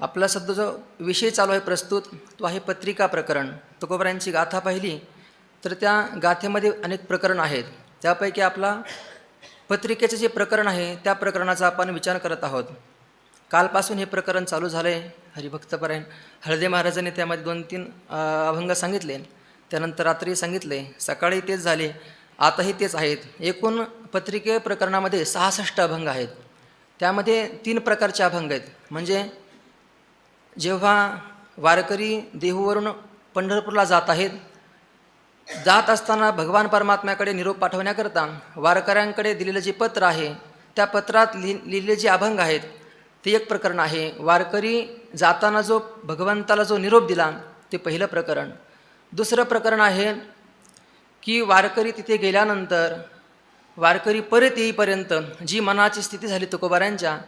आपला सध्या जो विषय चालू आहे प्रस्तुत तो आहे पत्रिका प्रकरण. तुकोबारायांची गाथा पाहिली तर त्या गाथेमध्ये अनेक प्रकरण आहेत. त्यापैकी आपला पत्रिकेचं जे प्रकरण आहे त्या प्रकरणाचा आपण विचार करत आहोत. कालपासून हे प्रकरण चालू झालं आहे. हरिभक्तपरायण हळदे महाराजांनी त्यामध्ये 2-3 अभंग सांगितले, त्यानंतर रात्री सांगितले, सकाळी तेच झाले, आताही तेच आहेत. एकूण पत्रिके प्रकरणामध्ये 66 अभंग आहेत. त्यामध्ये 3 प्रकारचे अभंग आहेत. म्हणजे जेव्हा वारकरी देहूवरून पंढरपूरला जात आहेत, जात असताना भगवान परमात्म्याकडे निरोप पाठवण्याकरता वारकऱ्यांकडे दिलेलं जे पत्र आहे त्या पत्रात लिहिलेले जे अभंग आहेत ते एक प्रकरण आहे. वारकरी जाताना जो भगवंताला जो निरोप दिला ते पहिलं प्रकरण. दुसरं प्रकरण आहे की वारकरी तिथे गेल्यानंतर वारकरी परत येईपर्यंत जी मनाची स्थिती झाली तुकोबारायांच्या,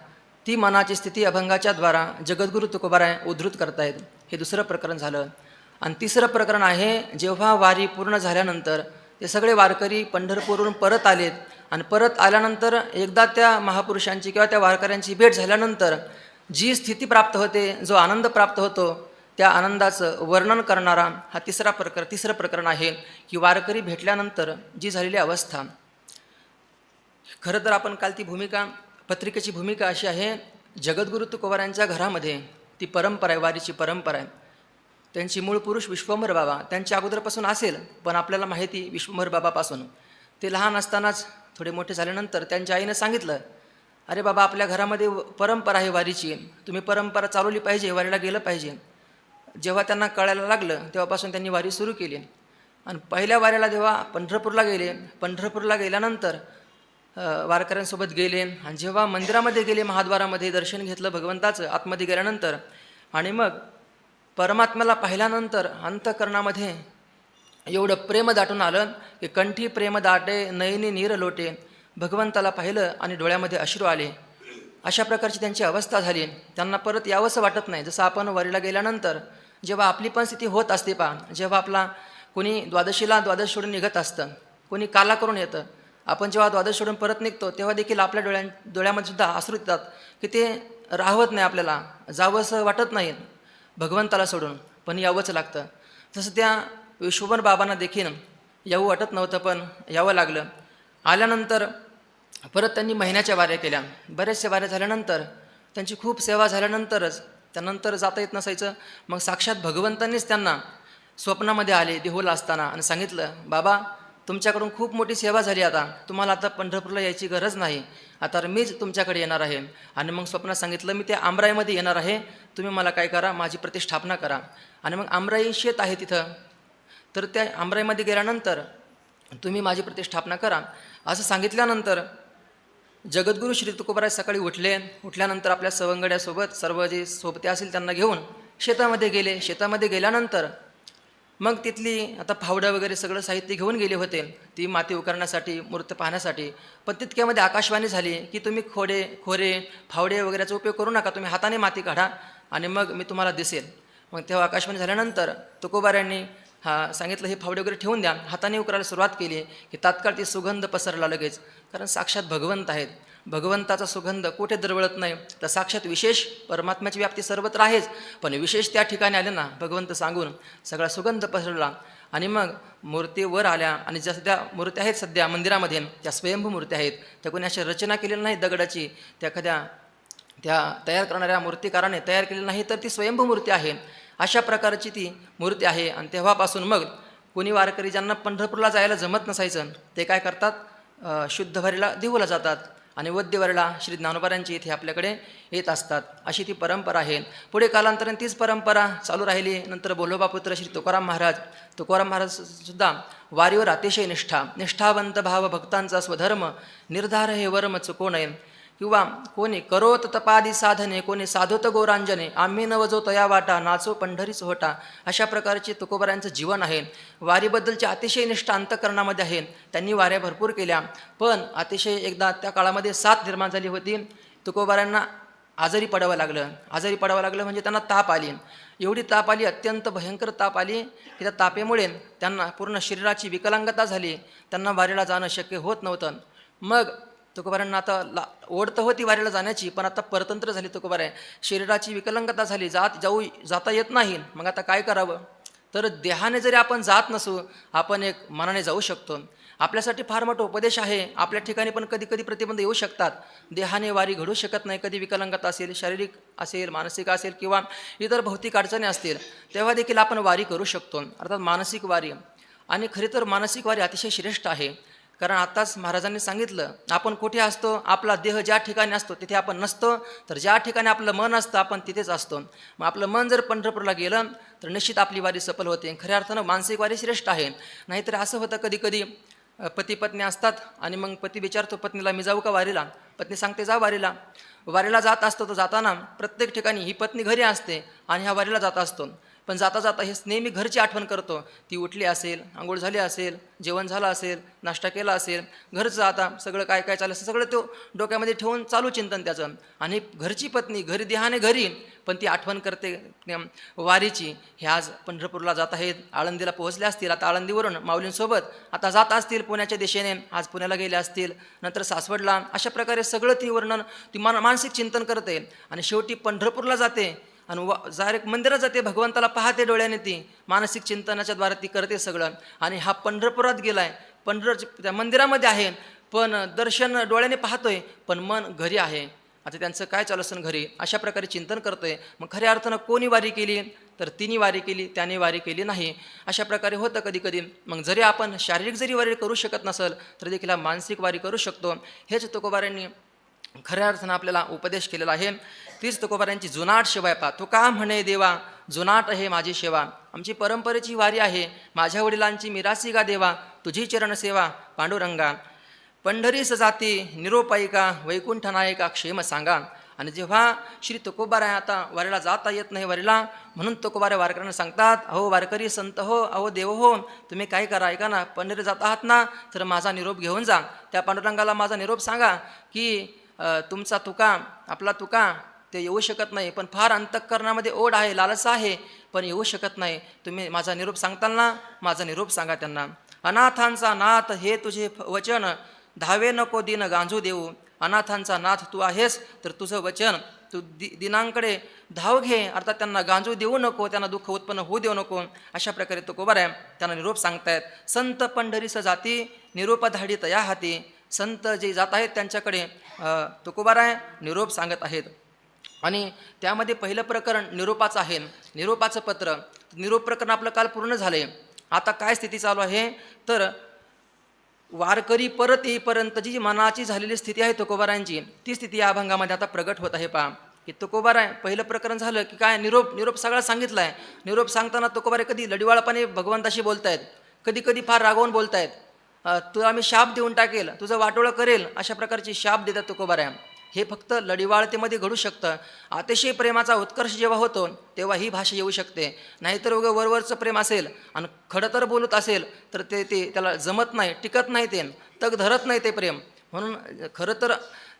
ती मनाची स्थिती अभंगाच्या द्वारा जगद्गुरू तुकोबाराय उद्धृत करतायत. हे दुसरं प्रकरण झालं. आणि तिसरं प्रकरण आहे जेव्हा वारी पूर्ण झाल्यानंतर ते सगळे वारकरी पंढरपूरवरून परत आलेत आणि परत आल्यानंतर एकदा त्या महापुरुषांची किंवा त्या वारकऱ्यांची भेट झाल्यानंतर जी स्थिती प्राप्त होते, जो आनंद प्राप्त होतो, त्या आनंदाचं वर्णन करणारा हा तिसरं प्रकरण आहे की वारकरी भेटल्यानंतर जी झालेली अवस्था. खरं तर आपण काल ती भूमिका, पत्रिकेची भूमिका अशी आहे, जगद्गुरू तुकोबारायांच्या घरामध्ये ती परंपरा आहे, वारीची परंपरा आहे. त्यांची मूळ पुरुष विश्वंभर बाबा त्यांच्या अगोदरपासून असेल, पण आपल्याला माहिती विश्वंभर बाबापासून. ते लहान असतानाच थोडे मोठे झाल्यानंतर त्यांच्या आईनं सांगितलं, अरे बाबा आपल्या घरामध्ये परंपरा आहे वारीची, तुम्ही परंपरा चालवली पाहिजे, वारीला गेलं पाहिजे. जेव्हा त्यांना कळायला लागलं तेव्हापासून त्यांनी वारी सुरू केली. आणि पहिल्या वारीला जेव्हा पंढरपूरला गेले, पंढरपूरला गेल्यानंतर वारकऱ्यांसोबत गेले आणि जेव्हा मंदिरामध्ये गेले, महाद्वारामध्ये दर्शन घेतलं भगवंताचं आतमध्ये गेल्यानंतर, आणि मग परमात्म्याला पाहिल्यानंतर अंतःकरणामध्ये एवढं प्रेम दाटून आलं की कंठी प्रेम दाटे, नयनी नीर लोटे. भगवंताला पाहिलं आणि डोळ्यामध्ये अश्रू आले. अशा प्रकारची त्यांची अवस्था झाली. त्यांना परत यावंसं वाटत नाही. जसं आपण वारीला गेल्यानंतर जेव्हा आपली पण स्थिती होत असते जेव्हा आपला कोणी द्वादशीला द्वादश सोडून निघत असतं, कोणी काला करून येतं, आपण जेव्हा द्वादश सोडून परत निघतो तेव्हा देखील आपल्या डोळ्यामध्ये सुद्धा अश्रू येतात की ते राहवत नाही, आपल्याला जावंसं वाटत नाही भगवंताला सोडून, पण यावंच लागतं. तसं त्या विश्वंभर बाबांना देखील यावं वाटत नव्हतं, पण यावं लागलं. आल्यानंतर परत त्यांनी महिन्याच्या वाऱ्या केल्या. बऱ्याचशा वाऱ्या झाल्यानंतर त्यांची खूप सेवा झाल्यानंतरच त्यानंतर जाता येत नसायचं. मग साक्षात भगवंतांनीच त्यांना स्वप्नामध्ये आले देहूला असताना आणि सांगितलं, बाबा तुमच्याकडून खूप मोठी सेवा झाली, आता तुम्हाला आता पंढरपूरला यायची गरज नाही, आता मीच तुमच्याकडे येणार आहे. आणि मग स्वप्नात सांगितलं, मी त्या आमराईमध्ये येणार आहे, तुम्ही मला काय करा, माझी प्रतिष्ठापना करा. आणि मग आमराई शेत आहे तिथं, तर त्या आमराईमध्ये गेल्यानंतर तुम्ही माझी प्रतिष्ठापना करा. असं सांगितल्यानंतर जगद्गुरू श्री तुकोबाराय सकाळी उठल्यानंतर आपल्या सवंगड्यासोबत सर्व जे सोबते असतील त्यांना घेऊन शेतामध्ये गेले. शेतामध्ये गेल्यानंतर मग तिथली आता फावडं वगैरे सगळं साहित्य घेऊन गेले होते, ती माती उकरण्यासाठी, मूर्त पाहण्यासाठी. पण तितक्यामध्ये आकाशवाणी झाली की तुम्ही खोरे फावडे वगैरेचा उपयोग करू नका, तुम्ही हाताने माती काढा आणि मग मी तुम्हाला दिसेल. मग तेव्हा आकाशवाणी झाल्यानंतर तुकोबारायांनी सांगितलं, हे फावडे वगैरे ठेवून द्या. हाताने उकरायला सुरुवात केली की तात्काळ ती सुगंध पसरला लगेच. कारण साक्षात भगवंत आहेत, भगवंताचा सुगंध कुठे दरवळत नाही. तर साक्षात विशेष परमात्म्याची व्याप्ती सर्वत्र आहेच, पण विशेष त्या ठिकाणी आले ना भगवंत सांगून सगळा सुगंध पसरला. आणि मग मूर्ती वर आल्या आणि ज्या त्या मूर्त्या आहेत सध्या मंदिरामध्ये त्या स्वयंभू मूर्त्या आहेत. त्या कोणी अशी रचना केलेली नाही दगडाची, त्या एखाद्या त्या तयार करणाऱ्या मूर्तिकाराने तयार केलेली नाही, तर ती स्वयंभू मूर्ती आहे. अशा प्रकारची ती मूर्ती आहे. आणि तेव्हापासून मग कोणी वारकरी ज्यांना पंढरपूरला जायला जमत नसायचं ते काय करतात, शुद्ध वारीला देहूला जातात आणि वद्यवारीला श्री ज्ञानोबारायांची इथे आपल्याकडे येत असतात. अशी ती परंपरा आहे. पुढे कालांतराने तीच परंपरा चालू राहिली. नंतर बोलोबापुत्र श्री तुकाराम महाराज सुद्धा वारीवर अतिशय निष्ठावंत भाव भक्तांचा स्वधर्म निर्धार हे वर्म चुको नये. किंवा कोणी करोत तपादी साधने, कोणी साधोत गौरांजने, आम्ही नवजो तया वाटा, नाचो पंढरीच होटा. अशा प्रकारचे तुकोबारायांचं जीवन आहे. वारीबद्दलची अतिशय निष्ठा अंतःकरणामध्ये आहे. त्यांनी वाऱ्या भरपूर केल्या, पण अतिशय एकदा त्या काळामध्ये साथ निर्माण झाली होती. तुकोबारायांना आजारी पडावं लागलं म्हणजे त्यांना ताप आली. एवढी ताप आली, अत्यंत भयंकर ताप आली की त्या तापेमुळे त्यांना पूर्ण शरीराची विकलांगता झाली. त्यांना वारीला जाणं शक्य होत नव्हतं. मग तुकोबारांना आता ओढ तर होती वारीला जाण्याची, पण आता परतंत्र झाली तुकोबाराय. शरीराची विकलांगता झाली, जाता येत नाही. मग आता काय करावं? तर देहाने जरी आपण जात नसू, आपण एक मनाने जाऊ शकतो. आपल्यासाठी फार मोठा उपदेश आहे. आपल्या ठिकाणी पण कधी कधी प्रतिबंध येऊ शकतात. देहाने वारी घडू शकत नाही. कधी विकलांगता असेल, शारीरिक असेल, मानसिक असेल किंवा इतर भौतिक अडचणी असतील, तेव्हा देखील आपण वारी करू शकतो, अर्थात मानसिक वारी. आणि खरी तर मानसिक वारी अतिशय श्रेष्ठ आहे. कारण आताच महाराजांनी सांगितलं, आपण कुठे असतो, आपला देह ज्या ठिकाणी असतो तिथे आपण नसतो, तर ज्या ठिकाणी आपलं मन असतं आपण तिथेच असतो. मग आपलं मन जर पंढरपूरला गेलं तर निश्चित आपली वारी सफल होते. खऱ्या अर्थानं मानसिक वारी श्रेष्ठ आहे. नाहीतर असं होतं कधी कधी पती पत्नी असतात आणि मग पती विचारतो पत्नीला, मी जाऊ का वारीला? पत्नी सांगते जा वारीला. वारीला जात असतो, तो जाताना प्रत्येक ठिकाणी ही पत्नी घरी असते आणि ह्या वारीला जात असतो. पण जाता जाता हे नेहमी घरची आठवण करतो. ती उठली असेल, आंघोळ झाली असेल, जेवण झालं असेल, नाश्ता केला असेल, घरचं आता सगळं काय काय चाललं असेल सगळं तो डोक्यामध्ये ठेवून चालू चिंतन त्याचं. आणि घरची पत्नी घरी देहाने घरी, पण ती आठवण करते वारीची. हे आज पंढरपूरला जात आहेत, आळंदीला पोहोचले असतील, आता आळंदीवरून माऊलींसोबत आता जात असतील पुण्याच्या दिशेने, आज पुण्याला गेले असतील, नंतर सासवडला. अशा प्रकारे सगळं ती वर्णन ती मानसिक चिंतन करते आणि शेवटी पंढरपूरला जाते आणि डायरेक्ट मंदिरात जाते, भगवंताला पाहते डोळ्याने. ती मानसिक चिंतनाच्या द्वारे ती करते सगळं. आणि हा पंढरपुरात गेलाय, त्या मंदिरामध्ये आहे, पण दर्शन डोळ्याने पाहतोय, पण मन घरी आहे. आता त्यांचं काय चालू असेल घरी, अशा प्रकारे चिंतन करतोय. मग खऱ्या अर्थानं कोणी वारी केली? तर तिने वारी केली, त्याने वारी केली नाही. अशा प्रकारे होतं कधी कधी. मग जरी आपण शारीरिक जरी वारी करू शकत नसेल तर देखील मानसिक वारी करू शकतो. हेच तुकोबारांनी खऱ्या अर्थानं आपल्याला उपदेश केलेला आहे. तीच तुकोबारांची जुनाट सेवा आहे. तुका म्हणे देवा जुनाट आहे माझी सेवा. आमची परंपरेची वारी आहे. माझ्या वडिलांची मिरासी गा देवा, तुझी चरण सेवा पांडुरंगा. पंढरीस जाती निरोपायिका, वैकुंठ नायका क्षेम सांगा. आणि जेव्हा श्री तुकोबाराय आता वारीला जाता येत नाही वारीला, म्हणून तुकोबाराय वारकऱ्यांना सांगतात, अहो वारकरी संत हो, अहो देव हो, तुम्ही काय करा, ऐका ना, पंढरी जात आहात ना, तर माझा निरोप घेऊन जा. त्या पांडुरंगाला माझा निरोप सांगा की तुमचा तुका, आपला तुका ते येऊ शकत नाही, पण फार अंतःकरणामध्ये ओढ आहे, लालसा आहे, पण येऊ शकत नाही. तुम्ही माझा निरोप सांगताना माझा निरोप सांगा त्यांना. अनाथांचा नाथ हे तुझे वचन, धावे नको दिन गांजू देऊ. अनाथांचा नाथ तू आहेस, तर तुझं वचन तू दिनांकडे धाव घे, अर्थात त्यांना गांजू देऊ नको, त्यांना दुःख उत्पन्न होऊ देऊ नको. अशा प्रकारे तुकोबाराय त्यांना निरोप सांगतायत. संत पंढरीस जाती निरोप धाडी तया हाती. संत जे जात आहेत त्यांच्याकडे तुकोबाराय निरोप सांगत आहेत. आणि त्यामध्ये पहिलं प्रकरण निरोपाचं आहे, निरोपाचं पत्र. निरोप प्रकरण आपलं काल पूर्ण झालंय. आता काय स्थिती चालू आहे, तर वारकरी परत येईपर्यंत जी मनाची झालेली स्थिती आहे तुकोबारांची, ती स्थिती या अभंगामध्ये आता प्रगट होत आहे. पहा की तुकोबाराय पहिलं प्रकरण झालं की काय, निरोप सगळा सांगितला आहे. निरोप सांगताना तुकोबाराय कधी लढिवाळपणे भगवंताशी बोलतायत, कधी कधी फार रागवून बोलतायत. तुला मी शाप देऊन टाकेल, तुझं वाटोळं करेल, अशा प्रकारची शाप देतात तुकोबाराय. हे फक्त लढिवाळतेमध्ये घडू शकतं. अतिशय प्रेमाचा उत्कर्ष जेव्हा होतो तेव्हा ही भाषा येऊ शकते. नाहीतर उगं वरवरचं प्रेम असेल आणि खडं तर बोलत असेल तर ते त्याला जमत नाही, टिकत नाही, ते तग धरत नाही ते प्रेम. म्हणून खरं तर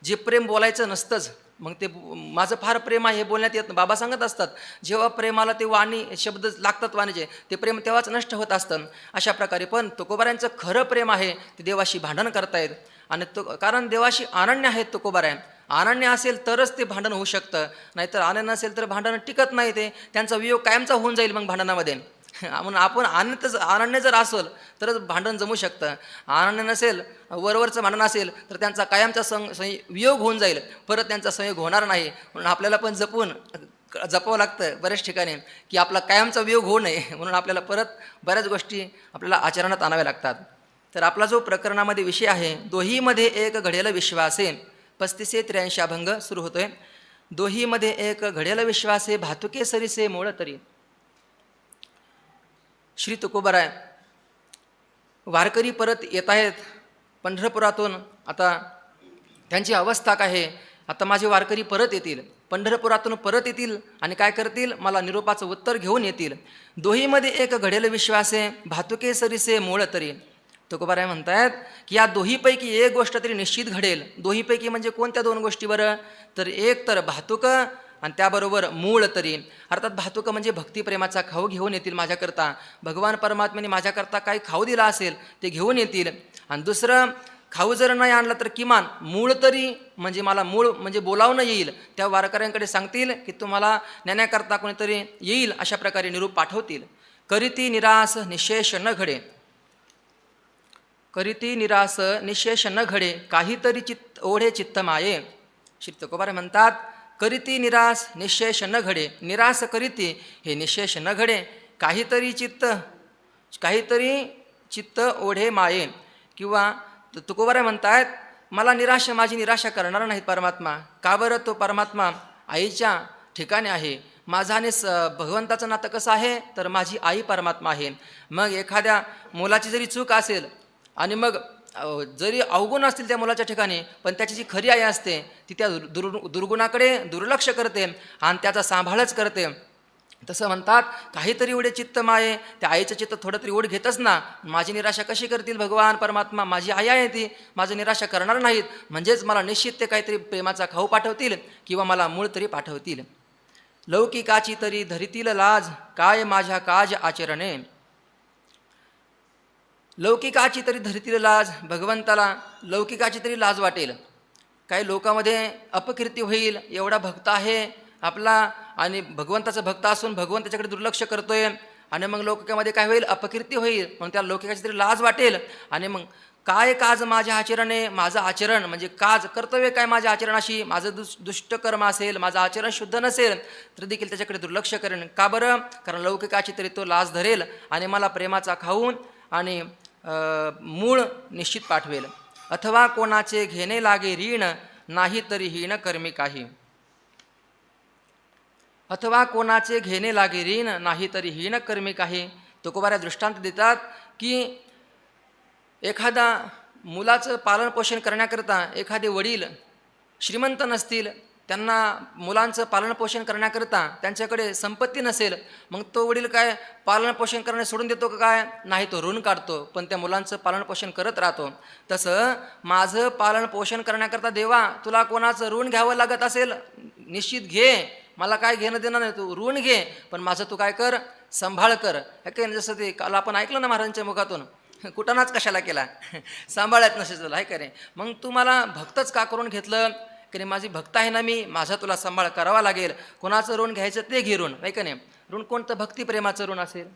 जे प्रेम बोलायचं नसतंच, मग ते माझं फार प्रेम आहे हे बोलण्यात येत. बाबा सांगत असतात, जेव्हा प्रेमाला ते वाणी शब्द लागतात वाणीचे, ते प्रेम तेव्हाच नष्ट होत असतं. अशा प्रकारे पण तुकोबारायांचं खरं प्रेम आहे ते देवाशी भांडण करतायत. आणि कारण देवाशी अनन्य आहेत तुकोबाराय. अनन्य असेल तरच ते भांडण होऊ शकतं, नाहीतर अनन्य नसेल तर भांडण टिकत नाही. ते त्यांचा वियोग कायमचा होऊन जाईल मग भांडणामध्ये. म्हणून आपण अनन्य जर असेल तरच भांडण जमू शकतं. अनन्य नसेल, वरवरचं भांडण असेल तर त्यांचा कायमचा वियोग होऊन जाईल, परत त्यांचा संयोग होणार नाही. म्हणून आपल्याला पण जपावं लागतं बऱ्याच ठिकाणी की आपला कायमचा वियोग होऊ नये. म्हणून आपल्याला परत बऱ्याच गोष्टी आपल्याला आचरणात आणाव्या लागतात. तर आपला जो प्रकरणामध्ये विषय आहे, दोहीमध्ये एक घडेल विश्वासे, 35-83 अभंग सुरू होतोय. दोहीमध्ये एक घडेल विश्वासे, भातुके सरीसे मोळ तरी. श्री तुकोबाराय वारकरी परत येत आहेत पंढरपुरातून. आता त्यांची अवस्था काय आहे, आता माझे वारकरी परत येतील, पंढरपुरातून परत येतील आणि काय करतील, मला निरोपाचं उत्तर घेऊन येतील. दोहीमध्ये एक घडेल विश्वासे, भातुके सरीसे मोळ तरी. तुकोबाराय म्हणतायत की या दोहीपैकी एक गोष्ट तरी निश्चित घडेल. दोहीपैकी म्हणजे कोणत्या दोन गोष्टी बरं, तर एक तर भातुक आणि त्याबरोबर मूळ तरी. अर्थात भातुक म्हणजे भक्तिप्रेमाचा खाऊ घेऊन येतील माझ्याकरता. भगवान परमात्म्याने माझ्याकरता काही खाऊ दिला असेल ते घेऊन येतील. आणि दुसरं खाऊ जर नाही आणलं तर किमान मूळ तरी, म्हणजे मला मूळ म्हणजे बोलावणं येईल, त्या वारकऱ्यांकडे सांगतील की तुम्हाला नेण्याकरता कोणीतरी येईल, अशा प्रकारे निरूप पाठवतील. करीती निरास निशेष न घडे, करीती निरास निशेष न घडे, काहीतरी ओढे चित्त माये. श्री तुकोबार म्हणतात, करीती निरास निशेष न घडे, निरास करीती हे निशेष न घडे, काहीतरी चित्त ओढे माये. किंवा तुकोबार म्हणतायत, मला माझी निराशा करणार नाहीत परमात्मा. का बरं? तो परमात्मा आईच्या ठिकाणी आहे. माझा आणि भगवंताचं नातं कसं आहे, तर माझी आई परमात्मा आहे. मग एखाद्या मुलाची जरी चूक असेल आणि मग जरी अवगुण असतील त्या मुलाच्या ठिकाणी, पण त्याची जी खरी आई असते ती त्या दुर्गुणाकडे दुर्लक्ष करते आणि त्याचा सांभाळच करते. तसं म्हणतात, काहीतरी एवढे चित्त माये, त्या आईचं चित्त थोडं तरी ओढ घेतच ना. माझी निराशा कशी करतील भगवान परमात्मा? माझी आई आहे ती, माझं निराशा करणार नाहीत. म्हणजेच मला निश्चित ते काहीतरी प्रेमाचा खाऊ पाठवतील किंवा मला मूळ तरी पाठवतील. लौकिकाची तरी धरितील लाज, काय माझ्या काज आचरणे. लौकिकाची तरी धरितील लाज, भगवंताला लौकिकाची तरी लाज वाटेल. काही लोकांमध्ये अपकीर्ती होईल, एवढा भक्त आहे आपला आणि भगवंताचा भक्त असून भगवंत त्याच्याकडे दुर्लक्ष करतोय, आणि मग लौकिकामध्ये काय होईल, अपकीर्ती होईल, म्हणून त्या लौकिकाची तरी लाज वाटेल. आणि मग काय काज माझ्या आचरणे, माझं आचरण म्हणजे काज कर्तव्य काय माझ्या आचरणाशी, माझं दुष्ट कर्म असेल, माझं आचरण शुद्ध नसेल तर देखील त्याच्याकडे दुर्लक्ष करेन. का बरं? कारण लौकिकाची तरी तो लाज धरेल आणि मला प्रेमाचा खाऊन आणि मूळ निश्चित पाठवेल. अथवा कोणाचे घेणे लागे ऋण, नाही तरी हीन कर्मी काही. अथवा कोणाचे घेणे लागे ऋण, नाही तरी हीन कर्मी काही. तुकोबार दृष्टांत देतात की एखादा मुलाचं पालनपोषण करण्याकरता एखादे वडील श्रीमंत नसतील, त्यांना मुलांचं पालनपोषण करण्याकरता त्यांच्याकडे संपत्ती नसेल, मग तो वडील काय पालनपोषण करणे सोडून देतो का? काय नाही, तो ऋण काढतो, पण त्या मुलांचं पालनपोषण करत राहतो. तसं माझं पालनपोषण करण्याकरता देवा तुला कोणाचं ऋण घ्यावं लागत असेल, निश्चित घे, मला काय घेणं देणं नाही, तू ऋण घे, पण माझं तू काय कर, सांभाळ कर. हे काय जसं ते काल आपण ऐकलं ना महाराजांच्या मुखातून, कुटाणाच कशाला केला, सांभाळत नसेल तुला, आहे का रे? मग तू मला भक्तच का करून घेतलं की नाही? माझी भक्त आहे ना मी, माझा तुला सांभाळ करावा लागेल. कोणाचं ऋण घ्यायचं ते घे ऋण, आहे का नाही? ऋण कोणतं? भक्तिप्रेमाचं ऋण असेल.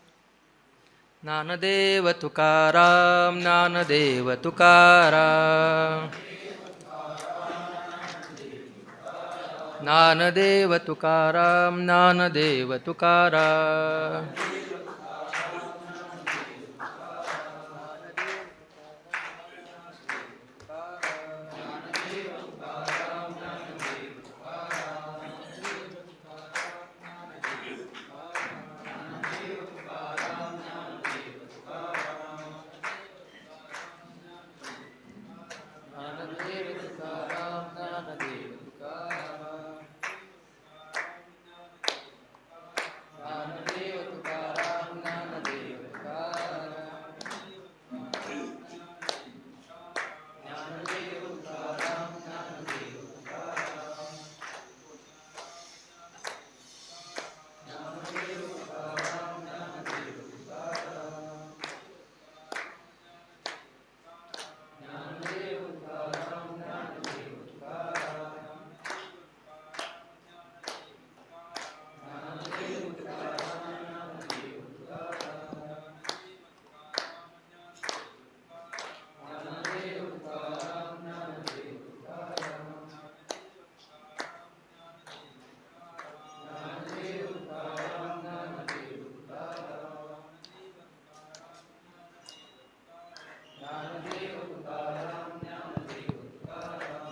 ज्ञानदेव तुकाराम, ज्ञानदेव तुकाराम, ज्ञानदेव तुकाराम, ज्ञानदेव तुकाराम.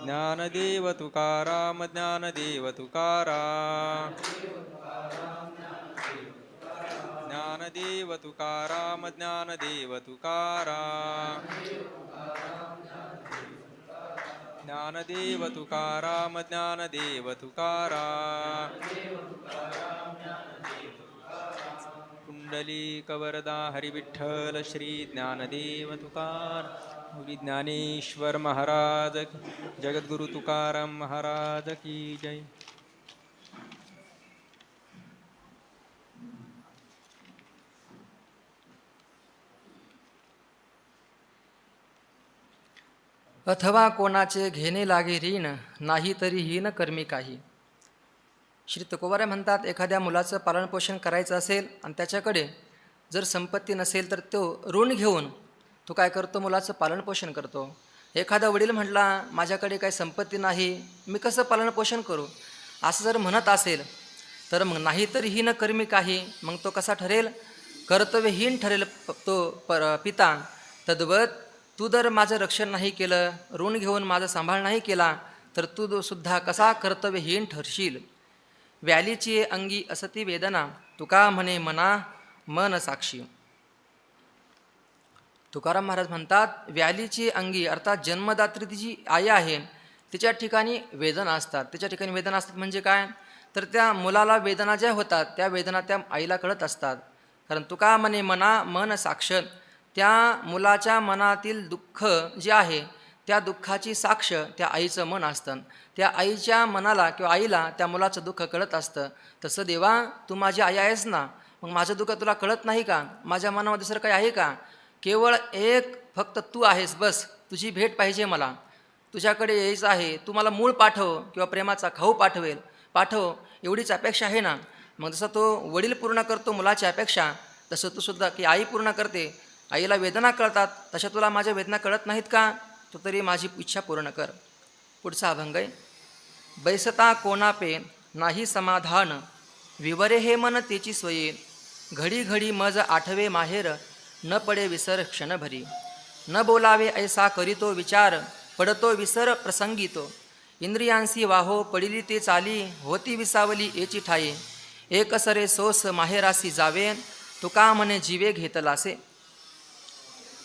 ज्ञानदेव तुकाराम, ज्ञानदेव तुकाराम, ज्ञानदेव तुकाराम, ज्ञानदेव तुकाराम, ज्ञानदेव तुकाराम, ज्ञानदेव तुकाराम. कुंडलीकवरदा हरिविठ्ठल श्री ज्ञानदेव तुकाराम. ज्ञानेश्वर महाराज, जगद्गुरु तुकाराम महाराज की जय. अथवा कोणाचे घेणे लागे ऋण, नाही तरी हीन कर्मी काही. श्री तुकोबाराय म्हणतात, एखाद्या मुलाचं पालनपोषण करायचं असेल आणि त्याच्याकडे जर संपत्ती नसेल तर तो ऋण घेऊन तो काय करतो, मुलाचं पालनपोषण करतो. एखादा वडील म्हटला, माझ्याकडे काही संपत्ती नाही, मी कसं पालनपोषण करू, असं जर म्हणत असेल तर मग नाही तर हीन कर्मी काही, मग तो कसा ठरेल, कर्तव्यहीन ठरेल तो पिता. तद्वत तू जर माझं रक्षण नाही केलं, ऋण घेऊन माझा सांभाळ नाही केला, तर तू सुद्धा कसा कर्तव्यहीन ठरशील. व्यालीची अंगी असती वेदना, तुका म्हणे मना मन साक्षी. तुकाराम महाराज म्हणतात, व्यालीची अंगी अर्थात जन्मदात्री जी आई आहे तिच्या ठिकाणी वेदना असतात. तिच्या ठिकाणी वेदना असतात म्हणजे काय, तर त्या मुलाला वेदना ज्या होतात त्या वेदना त्या आईला कळत असतात. कारण तुका म्हणे मना मन साक्ष, त्या मुलाच्या मनातील दुःख जे आहे त्या दुःखाची साक्ष त्या आईचं मन असतं. त्या आईच्या मनाला किंवा आईला त्या मुलाचं दुःख कळत असतं. तसं देवा, तू माझी आई आहेस ना, मग माझं दुःख तुला कळत नाही का, माझ्या मनामध्ये दुसरं काही आहे का, केवळ एक फक्त तू आहेस, बस तुझी भेट पाहिजे मला, तुझ्याकडे यायचं आहे, तू मला मूळ पाठव किंवा प्रेमाचा खाऊ पाठव, एवढीच अपेक्षा आहे ना. मग जसं तो वडील पूर्ण करतो मुलाची अपेक्षा, तसं तू सुद्धा की आई पूर्ण करते, आईला वेदना कळतात, तशा तुला माझ्या वेदना कळत नाहीत का, तो तरी माझी इच्छा पूर्ण कर. पुढचा अभंग आहे. बैसता कोणापे नाही समाधान, विवरे हे मन तेची स्वये, घडी घडी मज आठवे माहेर, न पडे विसर क्षणभरी. न बोलावे ऐसा करीतो विचार, पडतो विसर प्रसंगितो. इंद्रियांसी वाहो पडिली ते चाली, होती विसावली एची ठाये, एकसरे सोस माहेरासी जावे, तुका म्हणे जीवे घेतलासे.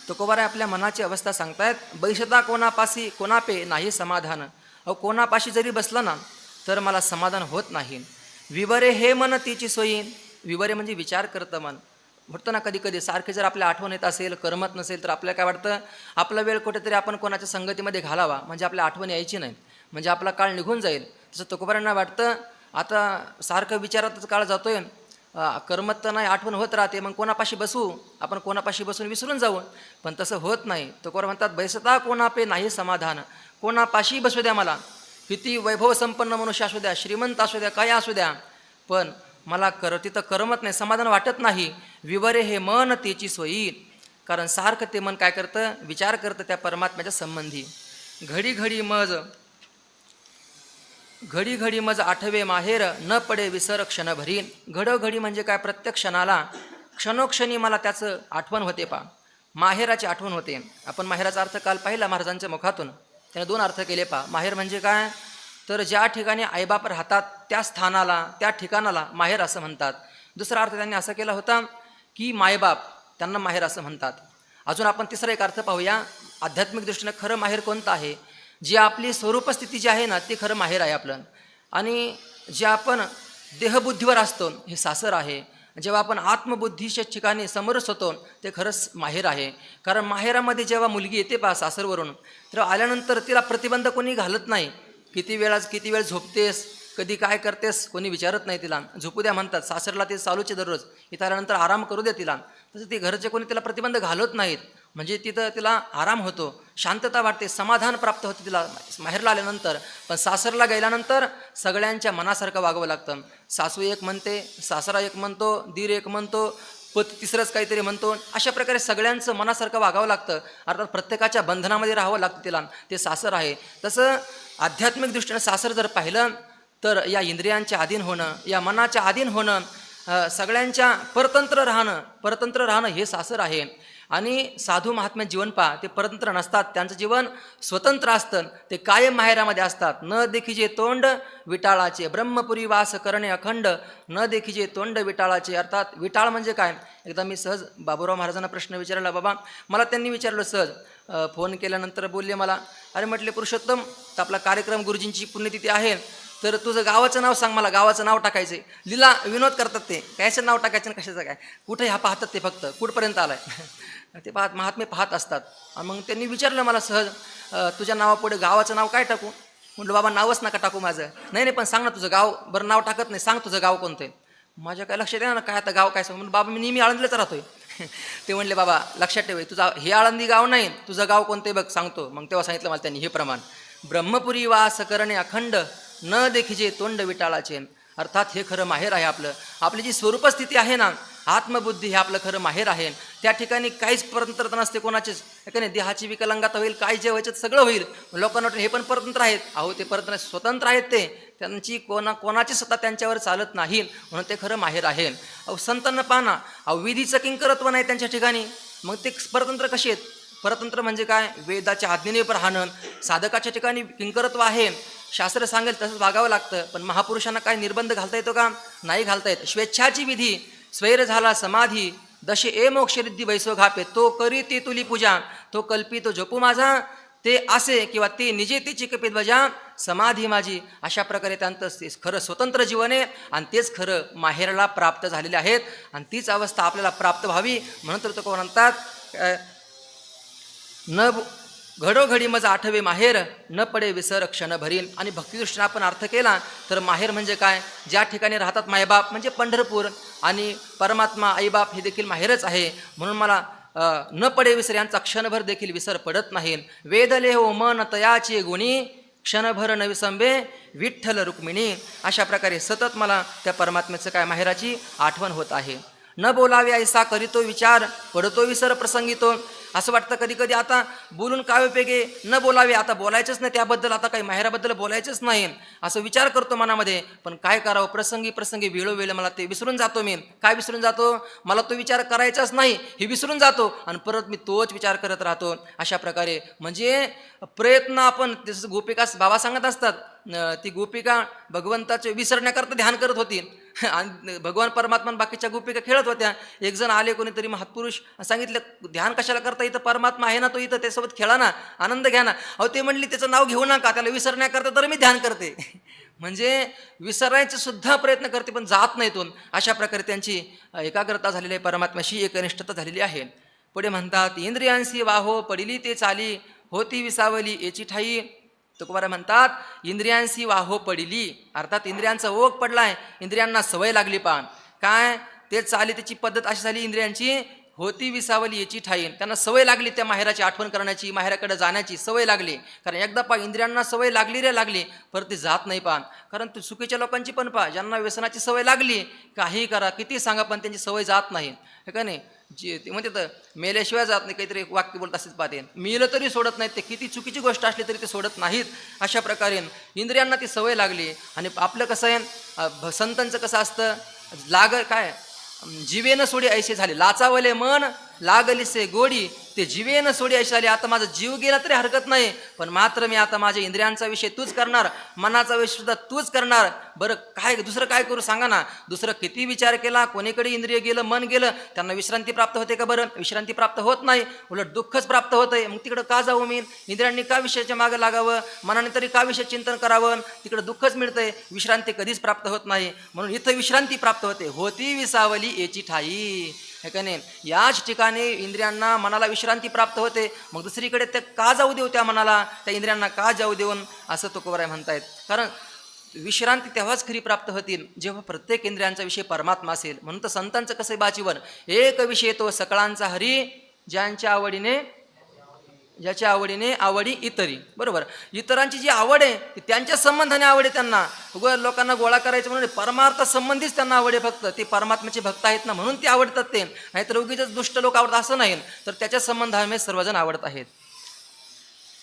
तुकोबाराय आपल्या मनाची अवस्था सांगतायत. बैसता कोणापाशी कोणापे नाही समाधान, कोणापाशी जरी बसला ना तर मला समाधान होत नाही. विवरे हे मन तिची सोयी, विवरे म्हणजे विचार करतं मन. म्हणतो ना कधी कधी सारखे जर आपल्या आठवण येत असेल, करमत नसेल, तर आपल्याला काय वाटतं, आपला वेळ कुठेतरी आपण कोणाच्या संगतीमध्ये घालावा, म्हणजे आपल्या आठवण यायची नाही, म्हणजे आपला काळ निघून जाईल. तसं तुकोबारांना वाटतं, आता सारखं विचारातच काळ जातोय, करमत तर नाही, आठवण होत राहते, मग कोणापाशी बसू, आपण कोणापाशी बसून विसरून जाऊ. पण तसं होत नाही. तुकोबार म्हणतात, बैसता कोणापे नाही समाधान, कोणापाशी बसू द्या मला, किती वैभव संपन्न मनुष्य असू द्या, श्रीमंत असू द्या, काय असू द्या, पण मला तिथं करमत नाही, समाधान वाटत नाही. विवरे हे मन तेची सोयी, कारण सारखं ते मन काय करतं, विचार करतं त्या परमात्म्याच्या संबंधी. घडी घडी मज आठवे माहेर, न पडे विसर क्षणभरी. घडोघडी म्हणजे काय, प्रत्येक क्षणाला क्षणोक्षणी मला त्याचं आठवण होते, माहेराची आठवण होते. आपण माहेराचा अर्थ काल पाहिला महाराजांच्या मुखातून, त्याने 2 अर्थ केले. माहेर म्हणजे काय, तर ज्या ठिकाणी आईबाप राहतात त्या स्थानाला, त्या ठिकाणाला माहेर असं म्हणतात. दुसरा अर्थ त्यांनी असा केला होता की मायबाप त्यांना माहेर असं म्हणतात. अजून आपण तिसरा एक अर्थ पाहूया. आध्यात्मिक दृष्टीनं खरं माहेर कोणतं आहे, जी आपली स्वरूपस्थिती जी आहे ना ती खरं माहेर आहे आपलं. आणि जे आपण देहबुद्धीवर असतो हे सासर आहे. जेव्हा आपण आत्मबुद्धीच्या ठिकाणी समरस होतो ते खरंच माहेर आहे. कारण माहेरामध्ये जेव्हा मुलगी येते सासरवरून, तर आल्यानंतर तिला प्रतिबंध कोणी घालत नाही. किती वेळ झोपतेस, कधी काय करतेस, कोणी विचारत नाही तिला. झोपू द्या म्हणतात, सासरला ते चालूचे दररोज, इथं आल्यानंतर आराम करू द्या तिला. तसं ते घरचे कोणी तिला प्रतिबंध घालत नाहीत. म्हणजे तिथं तिला आराम होतो, शांतता वाटते, समाधान प्राप्त होते तिला माहेरला आल्यानंतर. पण सासरला गेल्यानंतर सगळ्यांच्या मनासारखं वागावं लागतं. सासू एक म्हणते, सासरा एक म्हणतो, दीर एक म्हणतो, पती तिसरंच काहीतरी म्हणतो. अशा प्रकारे सगळ्यांचं मनासारखं वागावं लागतं. अर्थात प्रत्येकाच्या बंधनामध्ये राहावं लागतं तिला, ते सासर आहे. तसं आध्यात्मिक दृष्टीनं सासर जर पाहिलं तर या इंद्रियांच्या अधीन होणं, या मनाच्या अधीन होणं, सगळ्यांच्या परतंत्र राहणं हे सासर आहे. आणि साधू महात्म्य जीवन पहा, ते परतंत्र नसतात, त्यांचं जीवन स्वतंत्र असतं, ते कायम माहेरामध्ये असतात. न देखीजे तोंड विटाळाचे, ब्रह्मपुरी वास करणे अखंड, न देखीजे तोंड विटाळाचे. अर्थात विटाळ म्हणजे काय, एकदा मी सहज बाबूराव महाराजांना प्रश्न विचारला. बाबा मला त्यांनी विचारलं सहज, फोन केल्यानंतर बोलले मला, अरे म्हटले पुरुषोत्तम, तर आपला कार्यक्रम गुरुजींची पुण्यतिथी आहे, तर तुझं गावाचं नाव सांग, मला गावाचं नाव टाकायचं आहे. लीला विनोद करतात ते, कायचं नाव टाकायचं ना कशाचं काय, कुठे ह्या पाहतात ते, फक्त कुठपर्यंत आलाय ते महात्मे पाहत असतात. मग त्यांनी विचारलं मला सहज, तुझ्या नावापुढे गावाचं नाव काय टाकू. म्हटलं बाबा नावच नका टाकू माझं. नाही पण सांग ना तुझं गाव. बरं नाव टाकत नाही, सांग तुझं गाव कोणतं आहे. माझ्या काय लक्षात आहे ना, काय आता गाव काय सांग. बाबा मी नेहमी आळंदीलाच राहतोय. ते म्हणले बाबा लक्षात ठेव, तुझा हे आळंदी गाव नाही, तुझं गाव कोणते बघ सांगतो. मग तेव्हा सांगितलं मला त्यांनी हे प्रमाण, ब्रह्मपुरी वास करणे अखंड, न देखिजे तोंड विटाळाचे. अर्थात हे खरं माहेर आहे आपलं. आपली जी स्वरूपस्थिती आहे ना, आत्मबुद्धी हे आपलं खरं माहेर आहे. त्या ठिकाणी काहीच परतंत्रता नसते कोणाचीच. का नाही, देहाची विकलांगता होईल, काय जे व्हायचं सगळं होईल. लोकांना वाटतं हे पण परतंत्र आहेत. अहो ते परतंत्र स्वतंत्र आहेत, ते त्यांची कोणाची सत्ता त्यांच्यावर चालत नाही, म्हणून ते खरं माहेर आहे. अहो संतांना पाहना, अहो विधीचं किंकरत्व नाही त्यांच्या ठिकाणी, मग ते परतंत्र कसे आहेत? परतंत्र म्हणजे काय? वेदाच्या आज्ञेने राहणं. साधकाच्या ठिकाणी किंकरत्व आहे, शास्त्र सांगेल तसंच वागावं लागतं. पण महापुरुषांना काय निर्बंध घालता येतो का? नाही घालता येत. स्वेच्छाची विधी, स्वैर झाला समाधी, दशे ए मोक्षरिद्धी वैसो घापे, तो करी ती तुली पूजा, तो कल्पी तो जपू माझा, ते असे किंवा ते निजे ते चिकपित बजा, समाधी माझी. अशा प्रकारे त्यांचं ते खरं स्वतंत्र जीवन आहे आणि तेच खरं माहेरला प्राप्त झालेले आहेत. आणि तीच अवस्था आपल्याला प्राप्त व्हावी म्हणून तर तो म्हणतात, न घडोघडी मज आठवे माहेर, न पडे विसर क्षण भरीन. आणि भक्तिदृष्टीने आपण अर्थ केला तर माहेर म्हणजे काय? ज्या ठिकाणी राहतात मायबाप, म्हणजे पंढरपूर आणि परमात्मा आईबाप हे देखील माहेरच आहे. म्हणून मला न पडे विसर यांचा क्षणभर देखील विसर पडत नाही. वेदले हो मन तयाची गुणी, क्षणभर न विसंबे विठ्ठल रुक्मिणी. अशा प्रकारे सतत मला त्या परमात्म्याचं काय माहेराची आठवण होत आहे. न बोलावे ऐसा करीतो विचार, पडतो विसर प्रसंगी तो. असं वाटतं कधी कधी आता बोलून काय उपयोगी, न बोलावे, आता बोलायचंच नाही त्याबद्दल, आता काही माहेराबद्दल बोलायचंच नाही असं विचार करतो मनामध्ये. पण काय करावं, प्रसंगी वेळोवेळी मला ते विसरून जातो. मी काय विसरून जातो? मला तो विचार करायचाच नाही हे विसरून जातो आणि परत मी तोच विचार करत राहतो. अशा प्रकारे म्हणजे प्रयत्न आपण, जसं गोपिका बाबा सांगत असतात, ती गोपिका भगवंताचे विसरण्याकरता ध्यान करत होती आणि भगवान परमात्मा बाकीच्या गोपिका खेळत होत्या. एक जण आले कोणीतरी महापुरुष, सांगितलं ध्यान कशाला करता, इथं परमात्मा आहे ना, तो इथं त्यासोबत खेळा ना, आनंद घ्या ना. अहो ते म्हणली त्याचं नाव घेऊ नका, त्याला विसरण्याकरता तर मी ध्यान करते. म्हणजे विसरायचे सुद्धा प्रयत्न करते पण जात नाही तो. अशा प्रकारे त्यांची एकाग्रता झालेली आहे, परमात्म्याशी एकनिष्ठता झालेली आहे. पुढे म्हणतात, इंद्रियांशी वाहो पडिली ते चाली, होती विसावली याची ठाई. तुकोबारा म्हणतात, इंद्रियांशी वाहो पडिली, अर्थात इंद्रियांचा ओघ पडलाय, इंद्रियांना सवय लागली. पान काय ते चाली, त्याची पद्धत अशी झाली इंद्रियांची, होती विसावली याची ठाईन. त्यांना सवय लागली त्या माहेराची आठवण करण्याची, माहेराकडे जाण्याची सवय लागली. कारण एकदा इंद्रियांना सवय लागली परत ती जात नाही. पान कारण तू चुकीच्या लोकांची पण ज्यांना व्यसनाची सवय लागली, काही करा किती सांगा पण त्यांची सवय जात नाही. हे का नाही, जे ते म्हणते तर मेल्याशिवाय जात नाही, काहीतरी एक वाक्य बोलत असेच पाहते, मेलं तरी सोडत नाहीत ते, किती चुकीची गोष्ट असली तरी ते सोडत नाहीत. अशा प्रकारे इंद्रियांना ती सवय लागली. आणि आपलं कसं आहे, संतांचं कसं असतं, काय जीवेनं सोडी ऐसे झाले, लाचावले मन लागलीसे गोडी, ते जीवेनं सोडी ऐसे झाले. आता माझा जीव गेला तरी हरकत नाही, पण मात्र मी आता माझ्या इंद्रियांचा विषय तूच करणार, मनाचा विषय सुद्धा तूच करणार. बरं काय दुसरं काय करू सांगा ना. दुसरं किती विचार केला, कोणीकडे इंद्रिय गेलं, मन गेलं, त्यांना विश्रांती प्राप्त होते का? बरं विश्रांती प्राप्त होत नाही, उलट दुःखच प्राप्त होतंय. मग तिकडं का जाऊ मी? इंद्रियांनी का विषयाच्या मागं लागावं, मनाने तरी का विषय चिंतन करावं? तिकडं दुःखच मिळतंय, विश्रांती कधीच प्राप्त होत नाही. म्हणून इथं विश्रांती प्राप्त होते, होती विसावली याची ठाई. हे का नाही, याच ठिकाणी इंद्रियांना मनाला विश्रांती प्राप्त होते. मग दुसरीकडे ते का जाऊ देऊ, त्या मनाला त्या इंद्रियांना का जाऊ देऊन, असं तुकोबाराय म्हणतायत. कारण विश्रांती तेव्हाच खरी प्राप्त होतील जेव्हा प्रत्येक इंद्रियांचा विषय परमात्मा असेल. म्हणून तर संतांचं कसं बाजीवन, एक विषय तो सकळांचा हरी, ज्याच्या आवडीने आवडी इतरी. बरोबर, इतरांची जी आवड आहे ती त्यांच्या संबंधाने आवड आहे त्यांना. लोकांना गोळा करायचं म्हणून परमार्थ संबंधीच त्यांना आवड आहे. फक्त ते परमात्म्याचे भक्त आहेत ना म्हणून ते आवडतात. ते नाहीतर उगीच दुष्ट लोक आवडतात असं नाही, तर त्याच्या संबंधाने सर्वजण आवडत आहेत.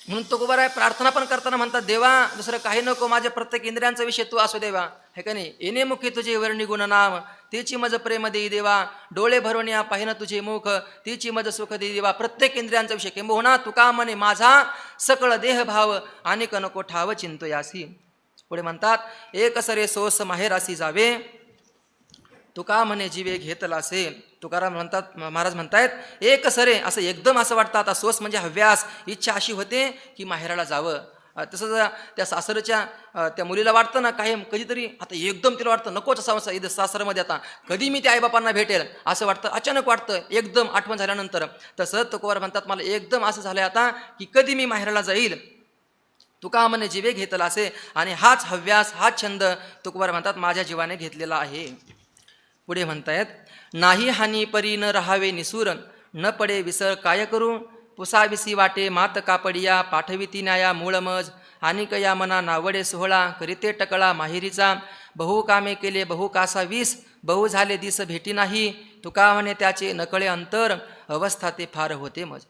म्हणून तुकोबाराय प्रार्थना पण करताना म्हणतात, देवा दुसरं काही नको, माझ्या प्रत्येक इंद्रियांचा विषय तू असो देवा. हे का नाही, येणे मुखी तुझे वर्णी गुण नाम, तेची मज प्रेम देई देवा, डोळे भरवण्या पाहिन तुझे मुख, तेची मज सुख देई देवा. प्रत्येक इंद्रियांचा विषय किंबहुना तुका म्हणे माझा सकळ देह भाव, अनेक नको ठाव चिंतो यासी. पुढे म्हणतात, एक सरे सोस माहेरासी जावे, तुका म्हणे जीवे घेतलासे. तुकाराम म्हणतात, महाराज म्हणतायत, एक सरे असं एकदम असं वाटतं. आता सोस म्हणजे हव्यास, इच्छा अशी होते की माहेराला जावं. तसं त्या सासरच्या त्या मुलीला वाटतं ना, काही कधीतरी आता एकदम तिला वाटतं नकोच असा इथं सासरमध्ये, आता कधी मी त्या आईबापांना भेटेल असं वाटतं, अचानक वाटतं एकदम आठवण झाल्यानंतर. तसं तुकोबार म्हणतात, मला एकदम असं झालंय आता की कधी मी माहेराला जाईल. तुका म्हणे जीवे घेतला असे, आणि हाच हव्यास हाच छंद तुकोबार म्हणतात माझ्या जीवाने घेतलेला आहे. पुढे म्हणतायत, नाही हानी परी न राहावे निसूर, न पडे विसर काय करू, पुसाविसी वाटे मात कापडिया, पाठविती न्याया मूळ मज, आणि कया मना नावडे सोहळा, करीते टकळा माहेरीचा, बहु कामे केले बहु कासा वीस, बहु झाले दिस भेटी नाही, तुका म्हणे त्याचे नकळे अंतर, अवस्था ते फार होते मज.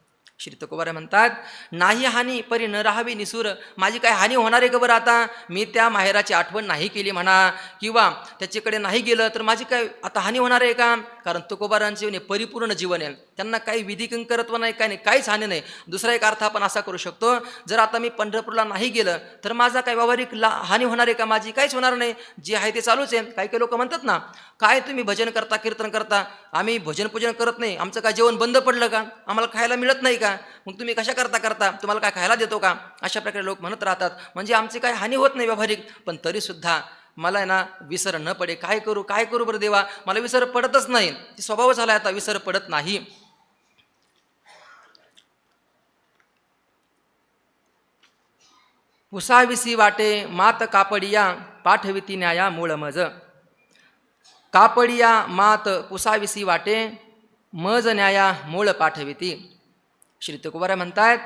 श्री तुकोबाराय म्हणतात, नाही हानी परी न राहावी निसूर, माझी काय हानी होणार आहे का बरं आता, मी त्या माहेराची आठवण नाही केली म्हणा, किंवा त्याच्याकडे नाही गेलं तर माझी काय आता हानी होणार आहे का. कारण तुकोबारांचे परिपूर्ण जीवन आहे, त्यांना काही विधी कंकरत्व नाही, काही नाही, काहीच हानी नाही. दुसरा एक अर्थ आपण असा करू शकतो, जर आता मी पंढरपूरला नाही गेलं तर माझा काय व्यावहारिक हानी होणार आहे का, माझी काहीच होणार नाही, जे आहे ते चालूच आहे. काही काही लोक म्हणतात ना, काय तुम्ही भजन करता कीर्तन करता, आम्ही भजन पूजन करत नाही, आमचं काय जेवण बंद पडलं का, आम्हाला खायला मिळत नाही का, मग तुम्ही कशा करता तुम्हाला काय खायला देतो का, अशा प्रकारे लोक म्हणत राहतात. म्हणजे आमची काही हानी होत नाही व्यावहारिक, पण तरीसुद्धा मला आहे ना विसर न पडे, काय करू बरं देवा, मला विसर पडतच नाही, ती स्वभाव झाला आता, विसर पडत नाही. पुसाविसी वाटे मात कापडिया, पाठविती न्याया मूळ मज, कापडिया मात पुसाविसी वाटे, मज न्याया मूळ पाठविती. श्री तुकोबाराय म्हणतायत,